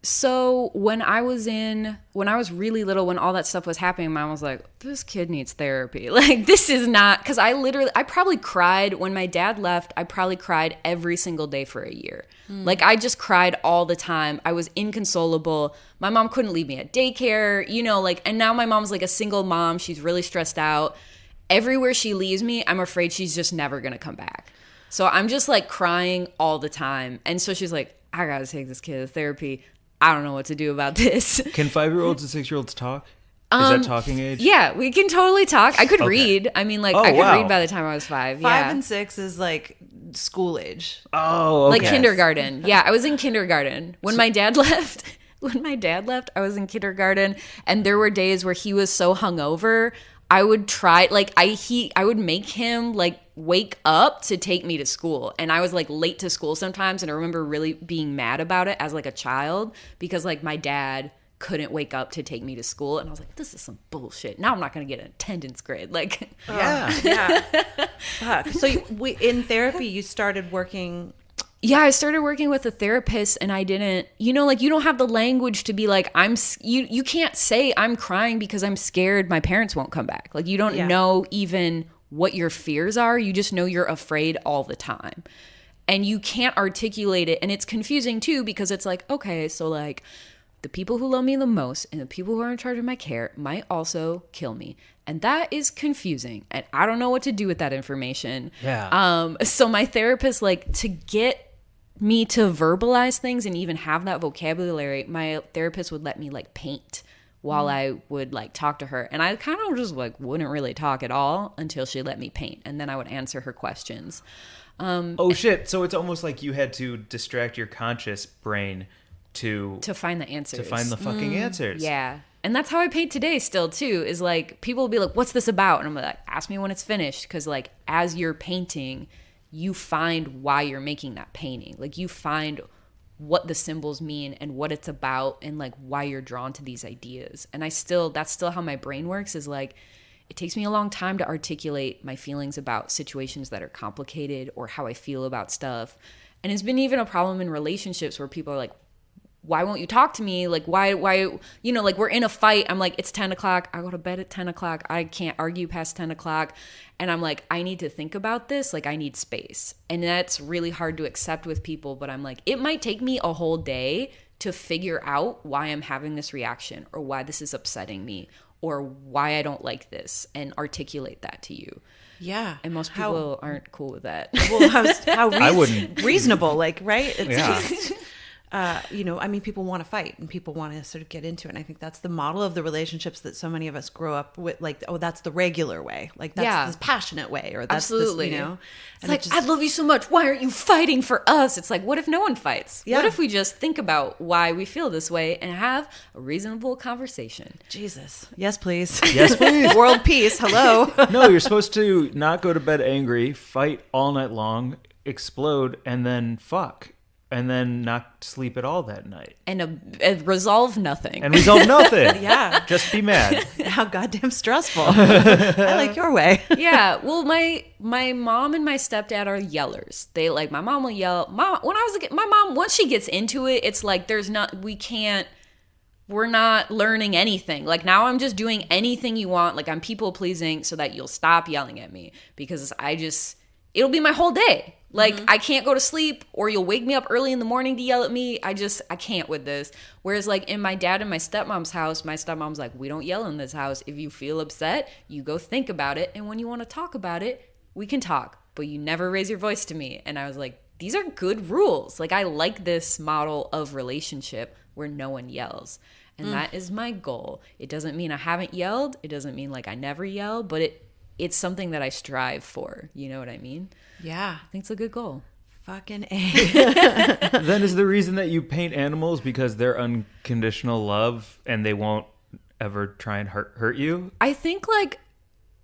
D: So when I was really little, when all that stuff was happening, my mom was like, this kid needs therapy. Like, this is not, because I probably cried when my dad left. I probably cried every single day for a year. Like, I just cried all the time. I was inconsolable. My mom couldn't leave me at daycare, like, and now my mom's like a single mom. She's really stressed out. Everywhere she leaves me, I'm afraid she's just never going to come back. So I'm just like crying all the time. And so she's like, I gotta take this kid to therapy. I don't know what to do about this.
C: Can 5-year-olds and 6-year-olds talk? Is that talking age?
D: Yeah, we can totally talk. I could read. I mean, like, I could read by the time I was 5.
B: 5 and 6 is like school age.
C: Oh, okay.
D: Like kindergarten. Yeah, I was in kindergarten. When my dad left, I was in kindergarten, and there were days where he was so hungover, I would try, like, I would make him, like, wake up to take me to school. And I was, like, late to school sometimes, and I remember really being mad about it as, like, a child, because, like, my dad couldn't wake up to take me to school. And I was like, this is some bullshit. Now I'm not going to get an attendance grade. Like,
B: yeah. Fuck. So in therapy, you started working...
D: Yeah, I started working with a therapist, and I didn't, like, you don't have the language to be like, you can't say I'm crying because I'm scared my parents won't come back. Like, you don't know even what your fears are. You just know you're afraid all the time. And you can't articulate it. And it's confusing too, because it's like, okay, so like the people who love me the most and the people who are in charge of my care might also kill me. And that is confusing. And I don't know what to do with that information.
C: Yeah.
D: So my therapist, like, to get me to verbalize things and even have that vocabulary, my therapist would let me like paint while I would like talk to her. And I kind of just like wouldn't really talk at all until she let me paint. And then I would answer her questions.
C: Shit. So it's almost like you had to distract your conscious brain to
D: find the answers.
C: To find the fucking answers.
D: Yeah. And that's how I paint today still too, is like people will be like, what's this about? And I'm like, ask me when it's finished. Because like as you're painting, you find why you're making that painting. Like you find what the symbols mean and what it's about and like why you're drawn to these ideas. And that's still how my brain works, is like it takes me a long time to articulate my feelings about situations that are complicated or how I feel about stuff. And it's been even a problem in relationships where people are like, why won't you talk to me? Like, why, like we're in a fight. I'm like, it's 10 o'clock. I go to bed at 10 o'clock. I can't argue past 10 o'clock. And I'm like, I need to think about this. Like, I need space. And that's really hard to accept with people. But I'm like, it might take me a whole day to figure out why I'm having this reaction or why this is upsetting me or why I don't like this and articulate that to you.
B: Yeah.
D: And most people aren't cool with that.
B: Well, how
C: I wouldn't.
B: reasonable, like, right?
C: Yeah.
B: people want to fight and people want to sort of get into it. And I think that's the model of the relationships that so many of us grow up with. Like, oh, that's the regular way. Like, that's this passionate way, or that's
D: absolutely.
B: This,
D: It's like, I love you so much. Why aren't you fighting for us? It's like, what if no one fights?
B: Yeah.
D: What if we just think about why we feel this way and have a reasonable conversation?
B: Jesus. Yes, please.
C: Yes, please.
B: World peace. Hello.
C: No, you're supposed to not go to bed angry, fight all night long, explode, and then fuck. And then not sleep at all that night.
D: And resolve nothing.
C: And resolve nothing.
B: Yeah.
C: Just be mad.
B: How goddamn stressful. I like your way.
D: Yeah. Well, my mom and my stepdad are yellers. They like, my mom will yell. When I was a kid, my mom, once she gets into it, it's like we're not learning anything. Like, now I'm just doing anything you want. Like, I'm people pleasing so that you'll stop yelling at me, because it'll be my whole day. Like, I can't go to sleep, or you'll wake me up early in the morning to yell at me. I can't with this. Whereas, like, in my dad and my stepmom's house, my stepmom's like, we don't yell in this house. If you feel upset, you go think about it. And when you want to talk about it, we can talk. But you never raise your voice to me. And I was like, these are good rules. Like, I like this model of relationship where no one yells. And that is my goal. It doesn't mean I haven't yelled. It doesn't mean, like, I never yell. But it's something that I strive for. You know what I mean?
B: Yeah.
D: I think it's a good goal.
B: Fucking A.
C: Then is the reason that you paint animals because they're unconditional love and they won't ever try and hurt you?
D: I think, like,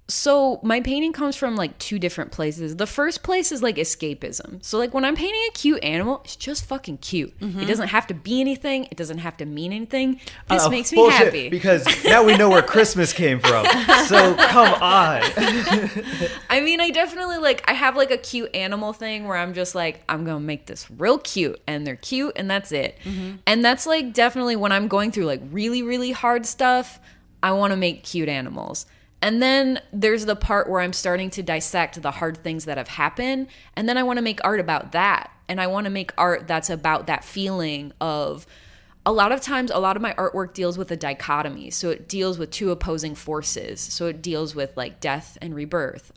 D: so my painting comes from, like, two different places. The first place is, like, escapism. So, like, when I'm painting a cute animal, it's just fucking cute. It doesn't have to be anything. It doesn't have to mean anything. This makes me happy.
C: Because now we know where Christmas came from. So, come on.
D: I mean, I definitely, like, I have, like, a cute animal thing where I'm just like, I'm going to make this real cute. And they're cute, and that's it. And that's, like, definitely when I'm going through, like, really, really hard stuff, I want to make cute animals. And then there's the part where I'm starting to dissect the hard things that have happened. And then I want to make art about that. And I want to make art that's about that feeling of, a lot of times, a lot of my artwork deals with a dichotomy. So it deals with two opposing forces. So it deals with, like, death and rebirth,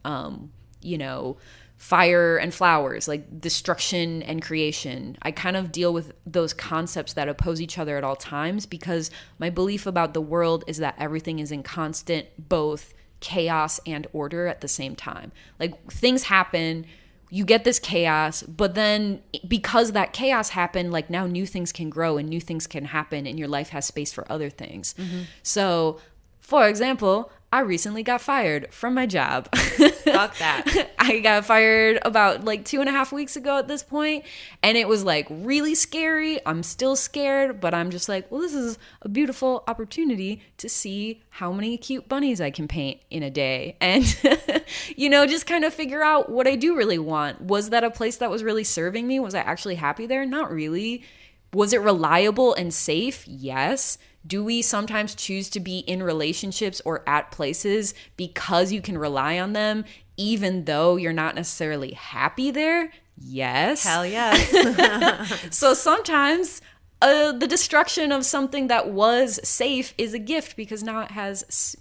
D: fire and flowers, like destruction and creation. I kind of deal with those concepts that oppose each other at all times, because my belief about the world is that everything is in constant both chaos and order at the same time. Like, things happen, you get this chaos, but then because that chaos happened, like, now new things can grow and new things can happen and your life has space for other things. So, for example, I recently got fired from my job.
B: Fuck that.
D: I got fired about, like, 2.5 weeks ago at this point, and it was, like, really scary. I'm still scared, but I'm just like, well, this is a beautiful opportunity to see how many cute bunnies I can paint in a day, and just kind of figure out what I do really want. Was that a place that was really serving me? Was I actually happy there? Not really. Was it reliable and safe? Yes. Do we sometimes choose to be in relationships or at places because you can rely on them, even though you're not necessarily happy there? Yes.
B: Hell yes.
D: So sometimes the destruction of something that was safe is a gift, because now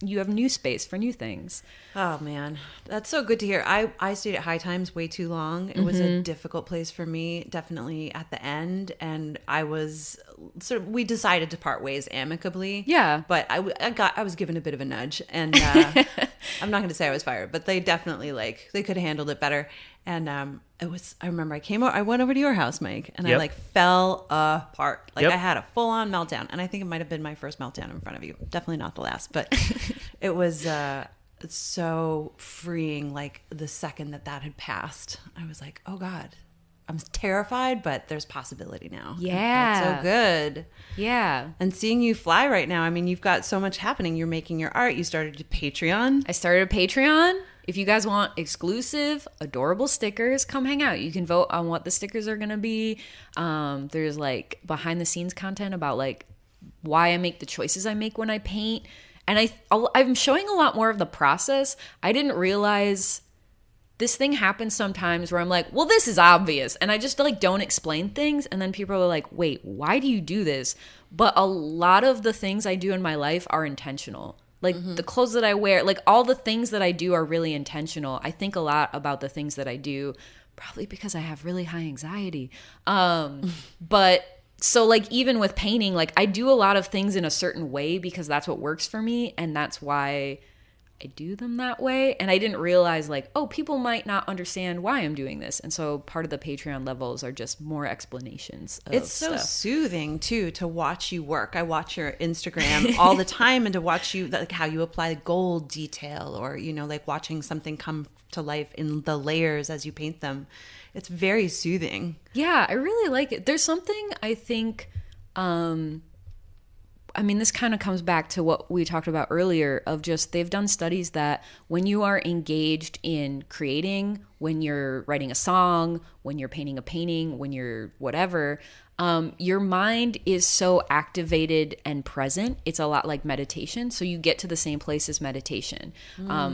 D: you have new space for new things.
B: Oh man, that's so good to hear. I stayed at High Times way too long. It was a difficult place for me, definitely at the end, and we decided to part ways amicably.
D: Yeah,
B: but I was given a bit of a nudge, and I'm not going to say I was fired, but they definitely, like, they could have handled it better. And I remember I went over to your house, Mike, and I, like, fell apart. Like, I had a full on meltdown, and I think it might have been my first meltdown in front of you. Definitely not the last, but it was so freeing. Like, the second that had passed, I was like, oh God, I'm terrified, but there's possibility now.
D: Yeah.
B: That's so good.
D: Yeah.
B: And seeing you fly right now, I mean, you've got so much happening. You're making your art. You started a Patreon.
D: I started a Patreon. If you guys want exclusive, adorable stickers, come hang out. You can vote on what the stickers are going to be. There's, like, behind the scenes content about, like, why I make the choices I make when I paint. And I'm showing a lot more of the process. I didn't realize this thing happens sometimes where I'm like, well, this is obvious. And I just, like, don't explain things. And then people are like, wait, why do you do this? But a lot of the things I do in my life are intentional. Like, the clothes that I wear, like, all the things that I do are really intentional. I think a lot about the things that I do, probably because I have really high anxiety. But so like even with painting, like I do a lot of things in a certain way because that's what works for me, and that's why I do them that way. And I didn't realize like, oh, people might not understand why I'm doing this. And so part of the Patreon levels are just more explanations of
B: It's so
D: stuff.
B: soothing too to watch you work. I watch your Instagram all the time, and to watch you, like how you apply gold detail, or like watching something come to life in the layers as you paint them. It's very soothing.
D: Yeah, I really like it. There's something I think, this kind of comes back to what we talked about earlier of just they've done studies that when you are engaged in creating, when you're writing a song, when you're painting a painting, when you're whatever, your mind is so activated and present. It's a lot like meditation. So you get to the same place as meditation.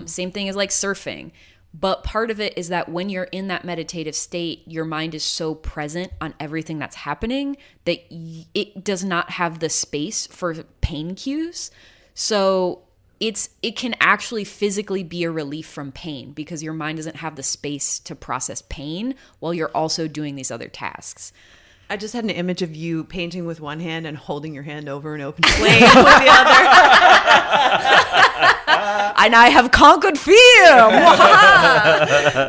D: Same thing as like surfing. But part of it is that when you're in that meditative state, your mind is so present on everything that's happening that it does not have the space for pain cues. So it can actually physically be a relief from pain because your mind doesn't have the space to process pain while you're also doing these other tasks.
B: I just had an image of you painting with one hand and holding your hand over an open flame with the other.
D: And I have conquered fear.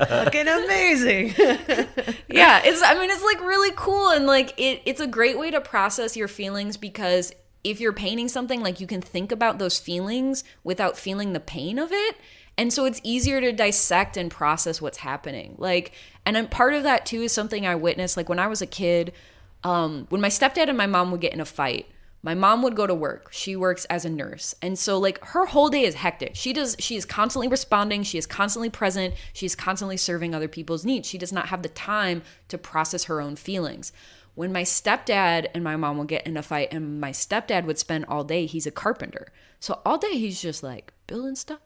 B: Fucking amazing.
D: Yeah, it's like really cool, and like it's a great way to process your feelings because if you're painting something, like you can think about those feelings without feeling the pain of it. And so it's easier to dissect and process what's happening. Like, and part of that too is something I witnessed. Like when I was a kid, when my stepdad and my mom would get in a fight, my mom would go to work. She works as a nurse. And so like her whole day is hectic. She is constantly responding. She is constantly present. She is constantly serving other people's needs. She does not have the time to process her own feelings. When my stepdad and my mom would get in a fight, and my stepdad would spend all day, he's a carpenter. So all day he's just like building stuff,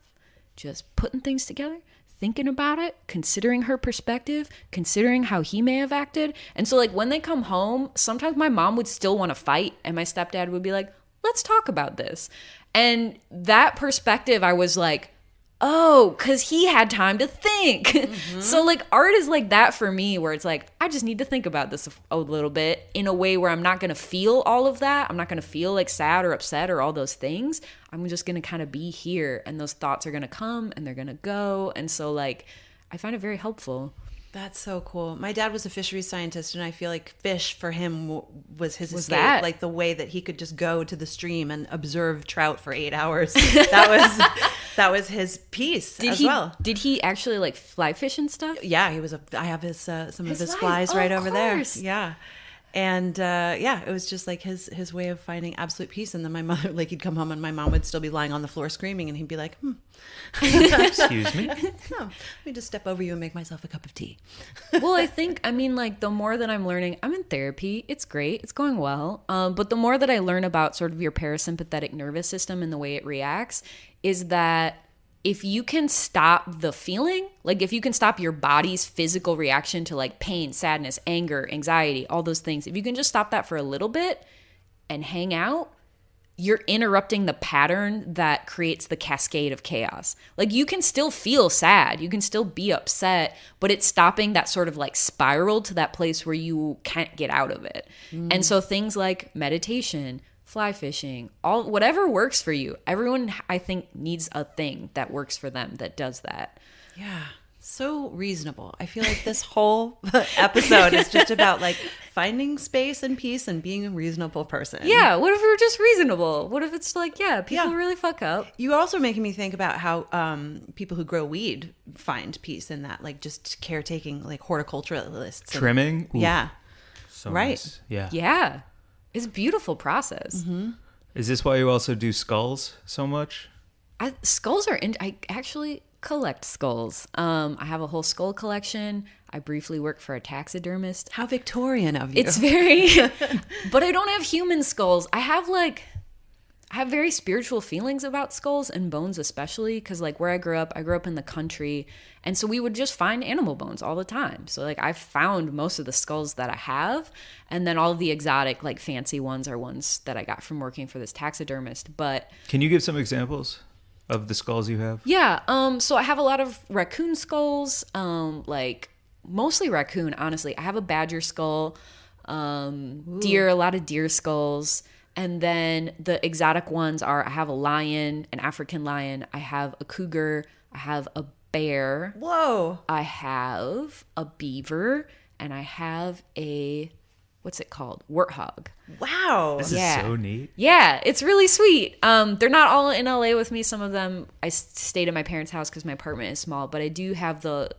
D: just putting things together, thinking about it, considering her perspective, considering how he may have acted. And so like when they come home, sometimes my mom would still want to fight and my stepdad would be like, let's talk about this. And that perspective, I was like, oh, because he had time to think. Mm-hmm. So like art is like that for me, where it's like, I just need to think about this a little bit in a way where I'm not going to feel all of that. I'm not going to feel like sad or upset or all those things. I'm just going to kind of be here, and those thoughts are going to come and they're going to go. And so like, I find it very helpful.
B: That's so cool. My dad was a fisheries scientist, and I feel like fish for him was his escape.
D: That?
B: Like the way that he could just go to the stream and observe trout for 8 hours. That was his piece well.
D: Did he actually like fly fish and stuff?
B: Yeah, he was I have his some of his flies right over there. Yeah. And it was just like his way of finding absolute peace. And then my mother, like he'd come home and my mom would still be lying on the floor screaming, and he'd be like,
C: Excuse me?
B: No, let me just step over you and make myself a cup of tea.
D: Well, I think, like the more that I'm learning, I'm in therapy. It's great. It's going well. But the more that I learn about sort of your parasympathetic nervous system and the way it reacts is that if you can stop the feeling, like if you can stop your body's physical reaction to like pain, sadness, anger, anxiety, all those things, if you can just stop that for a little bit and hang out, you're interrupting the pattern that creates the cascade of chaos. Like you can still feel sad, you can still be upset, but it's stopping that sort of like spiral to that place where you can't get out of it. And so things like meditation, fly fishing, whatever works for you. Everyone, I think, needs a thing that works for them that does that.
B: Yeah. So reasonable. I feel like this whole episode is just about like finding space and peace and being a reasonable person.
D: Yeah. What if we're just reasonable? What if it's like, people really fuck up?
B: You're also making me think about how people who grow weed find peace in that, like just caretaking, like horticulturalists.
C: Trimming?
B: And, yeah.
C: So
B: right.
C: Nice. Yeah.
D: Yeah. It's a beautiful process.
B: Mm-hmm.
C: Is this why you also do skulls so much?
D: Skulls are I actually collect skulls. I have a whole skull collection. I briefly work for a taxidermist.
B: How Victorian of you.
D: It's very, but I don't have human skulls. I have very spiritual feelings about skulls and bones, especially because like where I grew up in the country. And so we would just find animal bones all the time. So like I've found most of the skulls that I have. And then all of the exotic, like fancy ones are ones that I got from working for this taxidermist. But
C: can you give some examples of the skulls you have?
D: Yeah. So I have a lot of raccoon skulls, like mostly raccoon, honestly. I have a badger skull. deer, a lot of deer skulls. And then the exotic ones are, I have a lion, an African lion. I have a cougar. I have a bear.
B: Whoa.
D: I have a beaver. And I have a, what's it called? Warthog.
B: Wow.
C: This is so neat.
D: Yeah, it's really sweet. They're not all in LA with me. Some of them I stayed at my parents' house because my apartment is small. But I do have the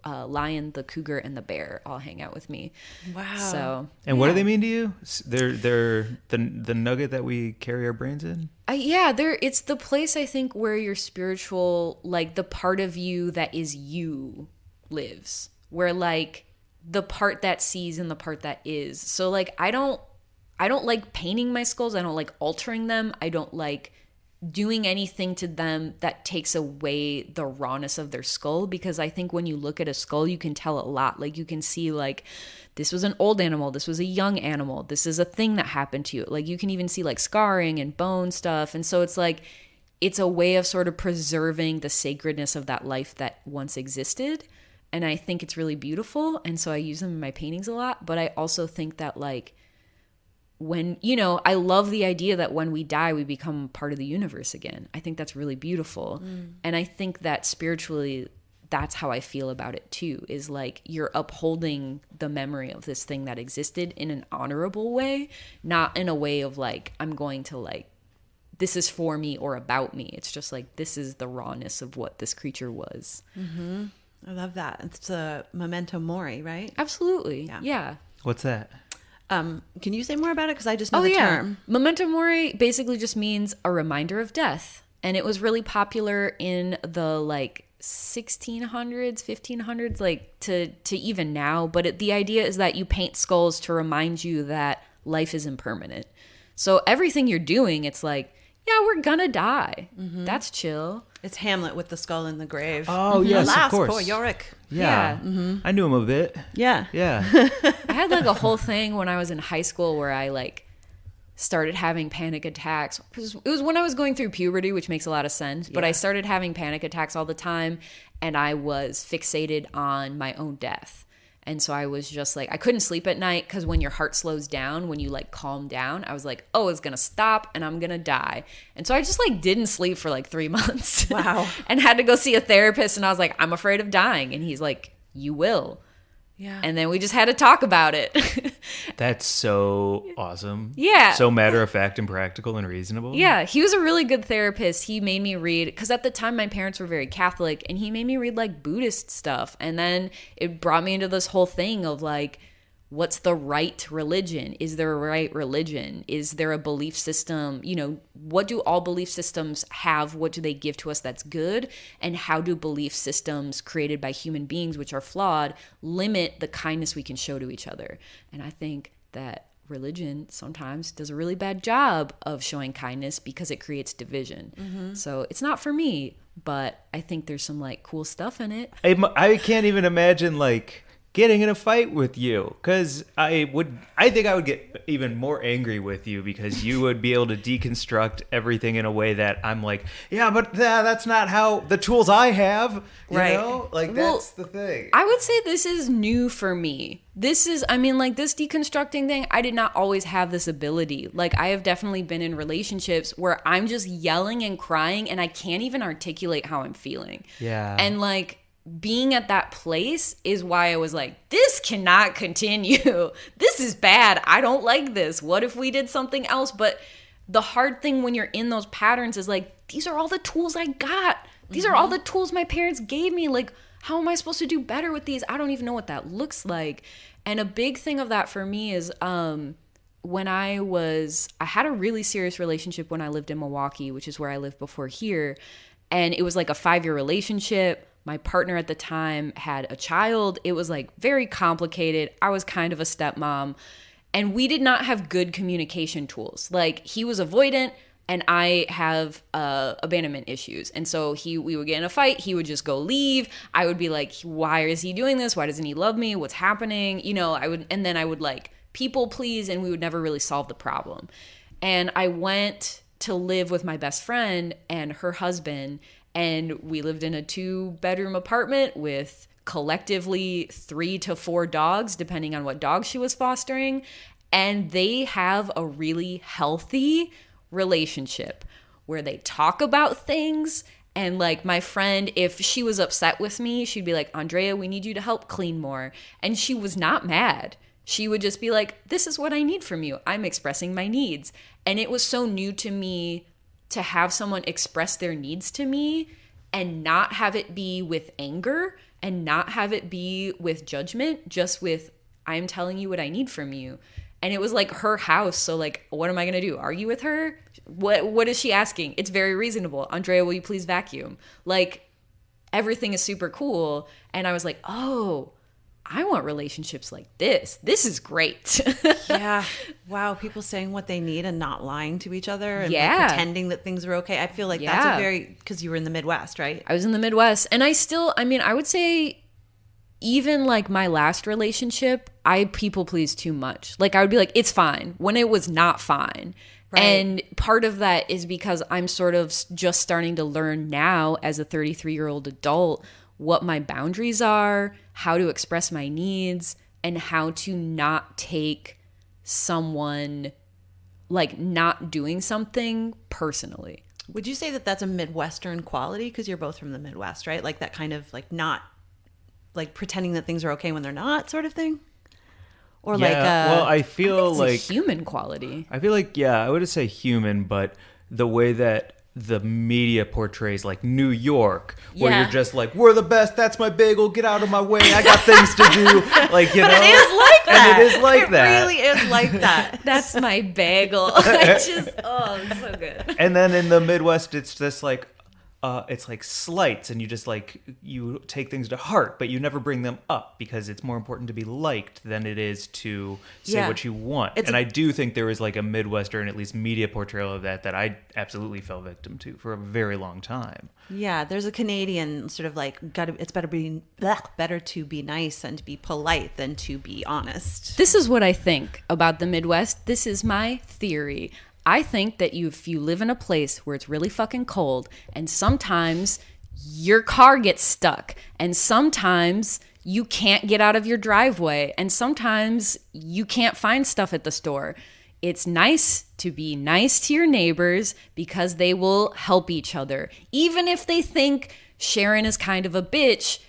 D: lion, the cougar, and the bear all hang out with me.
B: Wow.
D: So.
C: And what do they mean to you? They're the nugget that we carry our brains in?
D: It's the place I think where your spiritual, like the part of you that is you lives. Where like the part that sees and the part that is. So like I don't like painting my skulls. I don't like altering them. I don't like doing anything to them that takes away the rawness of their skull, because I think when you look at a skull, you can tell a lot. Like you can see like this was an old animal, this was a young animal, this is a thing that happened to you. Like you can even see like scarring and bone stuff. And so it's like it's a way of sort of preserving the sacredness of that life that once existed. And I think it's really beautiful. And so I use them in my paintings a lot. But I also think that like when, I love the idea that when we die, we become part of the universe again. I think that's really beautiful. And I think that spiritually, that's how I feel about it too, is like you're upholding the memory of this thing that existed in an honorable way, not in a way of like, I'm going to like, this is for me or about me. It's just like, this is the rawness of what this creature was.
B: Mm-hmm. I love that. It's a memento mori, right?
D: Absolutely. Yeah.
C: What's that?
B: Can you say more about it? Because I just know the term.
D: Memento mori basically just means a reminder of death. And it was really popular in the like 1600s, 1500s, like to even now. But the idea is that you paint skulls to remind you that life is impermanent. So everything you're doing, it's like, yeah, we're gonna die. Mm-hmm. That's chill.
B: It's Hamlet with the skull in the grave.
C: Oh, yes,
B: Alas,
C: of course.
B: poor Yorick.
C: Yeah.
B: Mm-hmm.
C: I knew him a bit.
B: Yeah.
C: Yeah.
D: I had like a whole thing when I was in high school where I like started having panic attacks. It was when I was going through puberty, which makes a lot of sense. But I started having panic attacks all the time. And I was fixated on my own death. And so I was just like, I couldn't sleep at night because when your heart slows down, when you like calm down, I was like, oh, it's going to stop and I'm going to die. And so I just like didn't sleep for like 3 months.
B: Wow.
D: And had to go see a therapist. And I was like, I'm afraid of dying. And he's like, you will.
B: Yeah.
D: And then we just had to talk about it.
C: That's so awesome.
D: Yeah.
C: So matter of fact and practical and reasonable.
D: Yeah. He was a really good therapist. He made me read, because at the time my parents were very Catholic, and he made me read like Buddhist stuff. And then it brought me into this whole thing of like, what's the right religion? Is there a right religion? Is there a belief system? What do all belief systems have? What do they give to us that's good? And how do belief systems created by human beings, which are flawed, limit the kindness we can show to each other? And I think that religion sometimes does a really bad job of showing kindness because it creates division. Mm-hmm. So it's not for me, but I think there's some like cool stuff in it.
C: I can't even imagine like getting in a fight with you, because I think I would get even more angry with you because you would be able to deconstruct everything in a way that I'm like, yeah, but that's not how the tools I have, you know? Like, that's the thing.
D: I would say this is new for me. This deconstructing thing, I did not always have this ability. Like, I have definitely been in relationships where I'm just yelling and crying and I can't even articulate how I'm feeling.
C: Yeah.
D: And like, being at that place is why I was like, this cannot continue. This is bad. I don't like this. What if we did something else? But the hard thing when you're in those patterns is like, these are all the tools I got. These are all the tools my parents gave me. Like, how am I supposed to do better with these? I don't even know what that looks like. And a big thing of that for me is when I had a really serious relationship when I lived in Milwaukee, which is where I lived before here. And it was like a 5-year relationship. My partner at the time had a child. It was like very complicated. I was kind of a stepmom. And we did not have good communication tools. Like, he was avoidant and I have abandonment issues. And so we would get in a fight. He would just go leave. I would be like, why is he doing this? Why doesn't he love me? What's happening? And then I would like people please, and we would never really solve the problem. And I went to live with my best friend and her husband. And we lived in a 2-bedroom apartment with collectively 3 to 4 dogs, depending on what dog she was fostering. And they have a really healthy relationship where they talk about things. And like my friend, if she was upset with me, she'd be like, Andrea, we need you to help clean more. And she was not mad. She would just be like, this is what I need from you. I'm expressing my needs. And it was so new to me to have someone express their needs to me and not have it be with anger and not have it be with judgment, just with, I'm telling you what I need from you. And it was like her house. So like, what am I going to do? Argue with her? What is she asking? It's very reasonable. Andrea, will you please vacuum? Like, everything is super cool. And I was like, oh, I want relationships like this. This is great.
B: Yeah. Wow. People saying what they need and not lying to each other and
D: Yeah.
B: like pretending that things are okay. I feel like that's a very, because you were in the Midwest, right?
D: I was in the Midwest. And I would say even like my last relationship, I people pleased too much. Like I would be like, it's fine when it was not fine.
B: Right.
D: And part of that is because I'm sort of just starting to learn now as a 33-year-old adult what my boundaries are, how to express my needs, and how to not take someone like not doing something personally.
B: Would you say that that's a Midwestern quality? Because you're both from the Midwest, right? Like that kind of like not like pretending that things are okay when they're not sort of thing? Or
C: Yeah,
B: like
C: well, I feel
D: It's
C: like
D: a human quality.
C: I feel like, yeah, I would say human, but the way that the media portrays like New York, where
B: Yeah.
C: you're just like, we're the best, that's my bagel, get out of my way, I got things to do. Like, you
B: But
C: know,
B: it is like that.
C: And it is like
B: it
C: that.
B: really is like that.
D: That's my bagel. It's so good.
C: And then in the Midwest, it's just like, it's like slights, and you just like, you take things to heart, but you never bring them up because it's more important to be liked than it is to say
B: Yeah.
C: what you want.
B: It's
C: And I do think there is like a Midwestern, at least media portrayal of that I absolutely fell victim to for a very long time.
B: Yeah, there's a Canadian sort of like it's better to be nice and to be polite than to be honest.
D: This is what I think about the Midwest. This is my theory. I think that if you live in a place where it's really fucking cold and sometimes your car gets stuck and sometimes you can't get out of your driveway and sometimes you can't find stuff at the store, it's nice to be nice to your neighbors because they will help each other. Even if they think Sharon is kind of a bitch,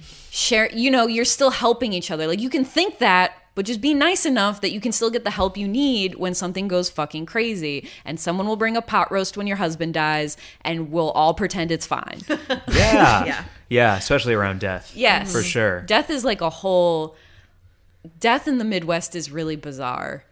D: you're still helping each other. Like you can think that, but just be nice enough that you can still get the help you need when something goes fucking crazy. And someone will bring a pot roast when your husband dies and we'll all pretend it's fine.
C: Yeah.
B: Yeah.
C: Yeah, especially around death.
D: Yes.
C: For sure.
D: Death is like death in the Midwest is really bizarre.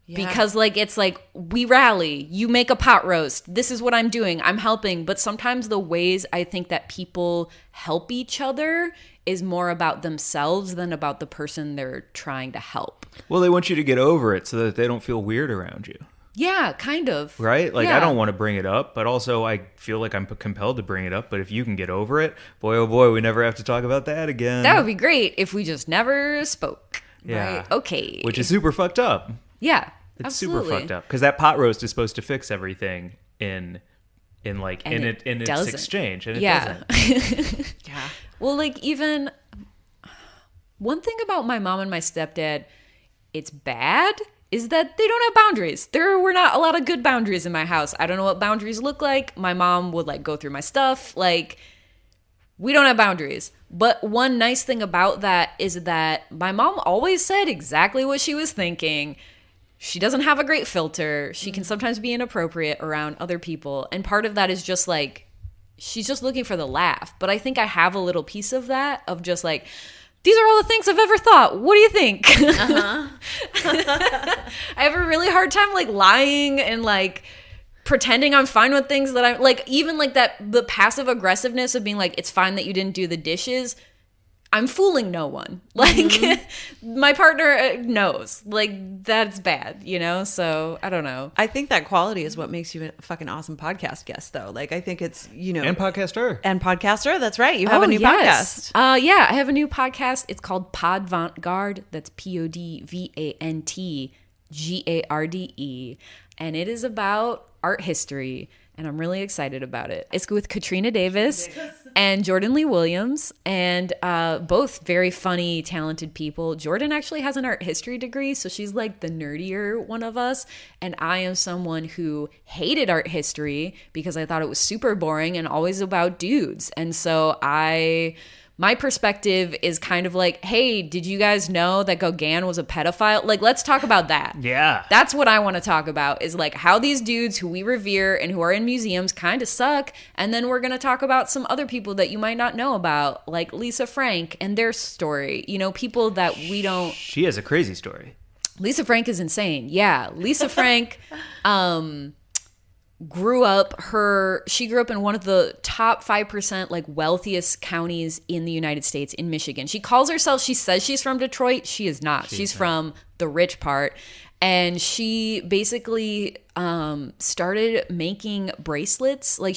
B: Yeah.
D: Because like it's like we rally, you make a pot roast, this is what I'm doing, I'm helping. But sometimes the ways I think that people help each other is more about themselves than about the person they're trying to help.
C: Well, they want you to get over it so that they don't feel weird around you.
D: Yeah, kind of.
C: Right? Like,
D: Yeah.
C: I don't want to bring it up, but also I feel like I'm compelled to bring it up. But if you can get over it, boy, oh boy, we never have to talk about that again.
D: That would be great if we just never spoke.
C: Yeah.
D: Right? Okay.
C: Which is super fucked up.
D: Yeah.
C: It's
D: absolutely.
C: super fucked up. Because that pot roast is supposed to fix everything in its
D: doesn't.
C: exchange. And it
D: Yeah.
C: doesn't.
B: Yeah.
D: Well, like even one thing about my mom and my stepdad, it's bad, is that they don't have boundaries. There were not a lot of good boundaries in my house. I don't know what boundaries look like. My mom would like go through my stuff. Like we don't have boundaries. But one nice thing about that is that my mom always said exactly what she was thinking. She doesn't have a great filter. She can sometimes be inappropriate around other people. And part of that is just like, she's just looking for the laugh. But I think I have a little piece of that, of just like, these are all the things I've ever thought. What do you think? I have a really hard time like lying and like pretending I'm fine with things that I'm like, even like that, the passive aggressiveness of being like, it's fine that you didn't do the dishes. I'm fooling no one. Like my partner knows like that's bad, you know? So I don't know.
B: I think that quality is what makes you a fucking awesome podcast guest though. Like I think it's,
C: And podcaster.
B: and podcaster. That's right. You have a new podcast.
D: Yeah, I have a new podcast. It's called Podvantgarde. That's PODVANTGARDE. And it is about art history and I'm really excited about it. It's with Katrina Davis and Jordan Lee Williams, and both very funny, talented people. Jordan actually has an art history degree, so she's like the nerdier one of us, and I am someone who hated art history because I thought it was super boring and always about dudes. And so my perspective is kind of like, hey, did you guys know that Gauguin was a pedophile? Like, let's talk about that.
C: Yeah.
D: That's what I want to talk about, is like how these dudes who we revere and who are in museums kind of suck. And then we're going to talk about some other people that you might not know about, like Lisa Frank and their story. You know, people that we don't.
C: She has a crazy story.
D: Lisa Frank is insane. Yeah. Lisa Frank, grew up in one of the top 5% like wealthiest counties in the United States, in Michigan. She says she's from Detroit. She is not. She's from the rich part. And she basically started making bracelets. Like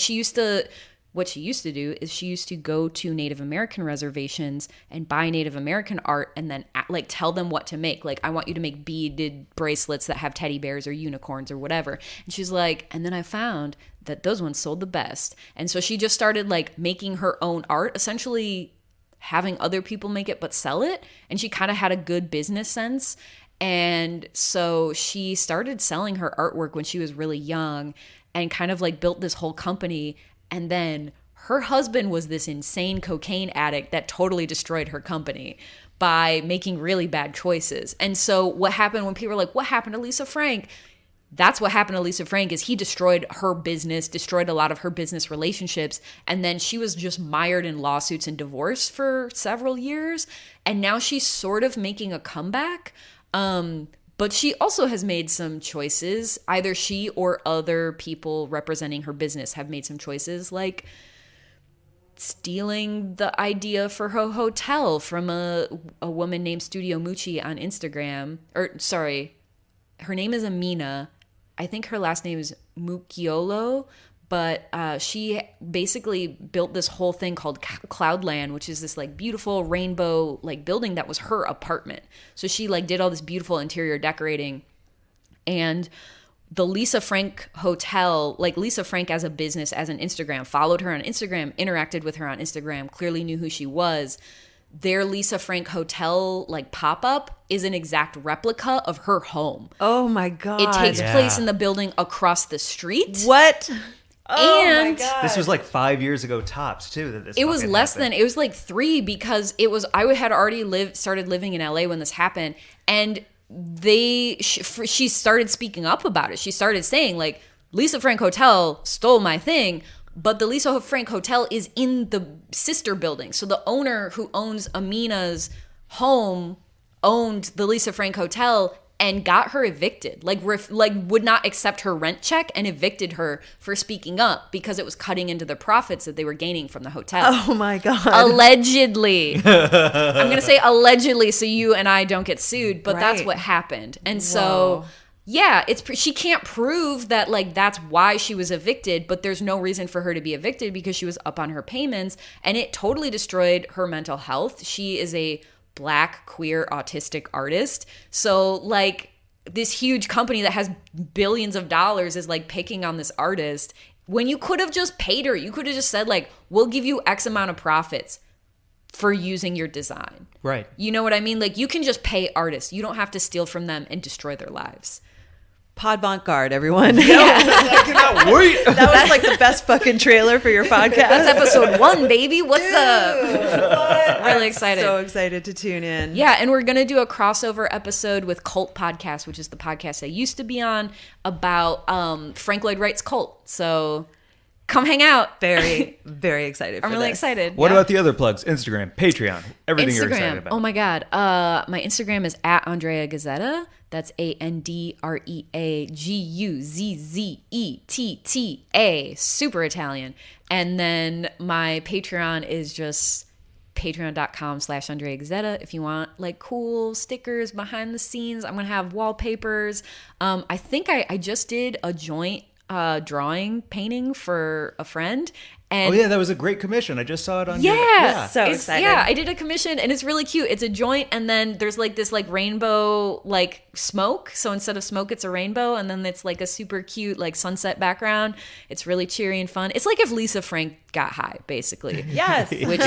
D: what she used to do is she used to go to Native American reservations and buy Native American art and then like tell them what to make. Like, I want you to make beaded bracelets that have teddy bears or unicorns or whatever. And she's like, and then I found that those ones sold the best. And so she just started like making her own art, essentially having other people make it but sell it. And she kind of had a good business sense. And so she started selling her artwork when she was really young and kind of like built this whole company. And then her husband was this insane cocaine addict that totally destroyed her company by making really bad choices. And so what happened when people were like, what happened to Lisa Frank? That's what happened to Lisa Frank, is he destroyed her business, destroyed a lot of her business relationships. And then she was just mired in lawsuits and divorce for several years. And now she's sort of making a comeback. But she also has made some choices. Either she or other people representing her business have made some choices, like stealing the idea for her hotel from a woman named Studio Mucci on Instagram. Or, sorry, her name is Amina. I think her last name is Mucciolo. But she basically built this whole thing called Cloudland, which is this like beautiful rainbow like building that was her apartment. So she like did all this beautiful interior decorating. And the Lisa Frank Hotel, like Lisa Frank as a business, as an Instagram, followed her on Instagram, interacted with her on Instagram, clearly knew who she was. Their Lisa Frank Hotel like pop-up is an exact replica of her home.
B: Oh my God.
D: It takes place in the building across the street.
B: What? Oh
D: and
B: my God.
C: This was like 5 years ago tops too. That this
D: it was
C: fucking
D: less
C: happened.
D: than, it was like 3, because I had already started living in LA when this happened, and she started speaking up about it. She started saying like, Lisa Frank Hotel stole my thing, but the Lisa Frank Hotel is in the sister building. So the owner who owns Amina's home owned the Lisa Frank Hotel and got her evicted, like would not accept her rent check and evicted her for speaking up because it was cutting into the profits that they were gaining from the hotel.
B: Oh my God.
D: Allegedly. I'm going to say allegedly so you and I don't get sued, but that's
B: Right.
D: what happened. And so, yeah, she can't prove that like that's why she was evicted, but there's no reason for her to be evicted because she was up on her payments, and it totally destroyed her mental health. She is a Black, queer, autistic artist. So like this huge company that has billions of dollars is like picking on this artist when you could have just paid her. You could have just said like, we'll give you X amount of profits for using your design.
C: Right.
D: You know what I mean? Like, you can just pay artists. You don't have to steal from them and destroy their lives.
B: Podvant-Garde, everyone.
C: I cannot wait.
B: That was like the best fucking trailer for your podcast.
D: That's episode 1, baby. What's up? Really excited.
B: So excited to tune in.
D: Yeah, and we're going to do a crossover episode with Cult Podcast, which is the podcast I used to be on, about Frank Lloyd Wright's cult. So come hang out.
B: Very, very excited for
D: I'm really
B: this.
D: excited.
C: What about the other plugs? Instagram, Patreon, everything you're excited
D: Instagram.
C: about.
D: Oh my God. My Instagram is at Andrea Guzzetta. That's AndreaGuzzetta. Super Italian. And then my Patreon is just patreon.com/Andrea Guzzetta. If you want like cool stickers behind the scenes, I'm going to have wallpapers. I think I just did a joint drawing painting for a friend, And
C: Oh yeah, that was a great commission. I just saw it on.
D: yeah,
B: So
D: it's-
B: excited.
D: Yeah, I did a commission and it's really cute. It's a joint and then there's like this like rainbow like smoke. So instead of smoke, it's a rainbow and then it's like a super cute like sunset background. It's really cheery and fun. It's like if Lisa Frank got high, basically.
B: Yes.
D: Which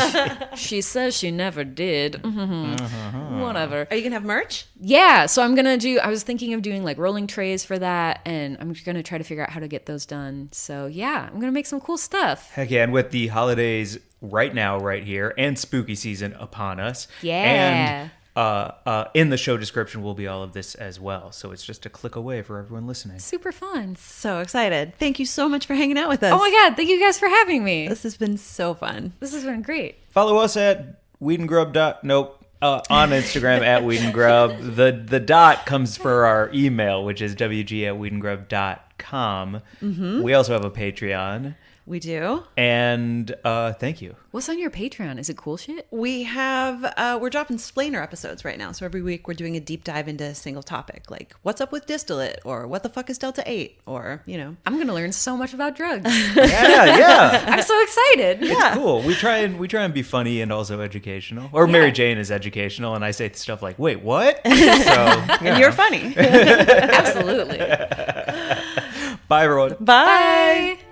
D: she says she never did. Whatever.
B: Are you gonna have merch?
D: Yeah, so I was thinking of doing like rolling trays for that, and I'm just gonna try to figure out how to get those done. So yeah, I'm gonna make some cool stuff.
C: Heck yeah, and with the holidays right now, right here, and spooky season upon us.
D: Yeah.
C: And in the show description will be all of this as well. So it's just a click away for everyone listening.
D: Super fun.
B: So excited. Thank you so much for hanging out with us.
D: Oh my god, thank you guys for having me.
B: This has been so fun.
D: This has been great.
C: Follow us at weedandgrub. On Instagram at weedandgrub. The dot comes for our email, which is wg@weedandgrub.com. We also have a Patreon.
B: We do.
C: And thank you.
D: What's on your Patreon? Is it cool shit?
B: We have, we're dropping splainer episodes right now. So every week we're doing a deep dive into a single topic, like what's up with distillate, or what the fuck is Delta 8, or, you know.
D: I'm gonna learn so much about drugs.
C: Yeah.
D: I'm so excited.
C: It's cool. We try and be funny and also educational. Or Mary Jane is educational, and I say stuff like, "Wait, what?" So,
B: And you're funny.
D: Absolutely.
C: Bye, everyone.
B: Bye.
D: Bye.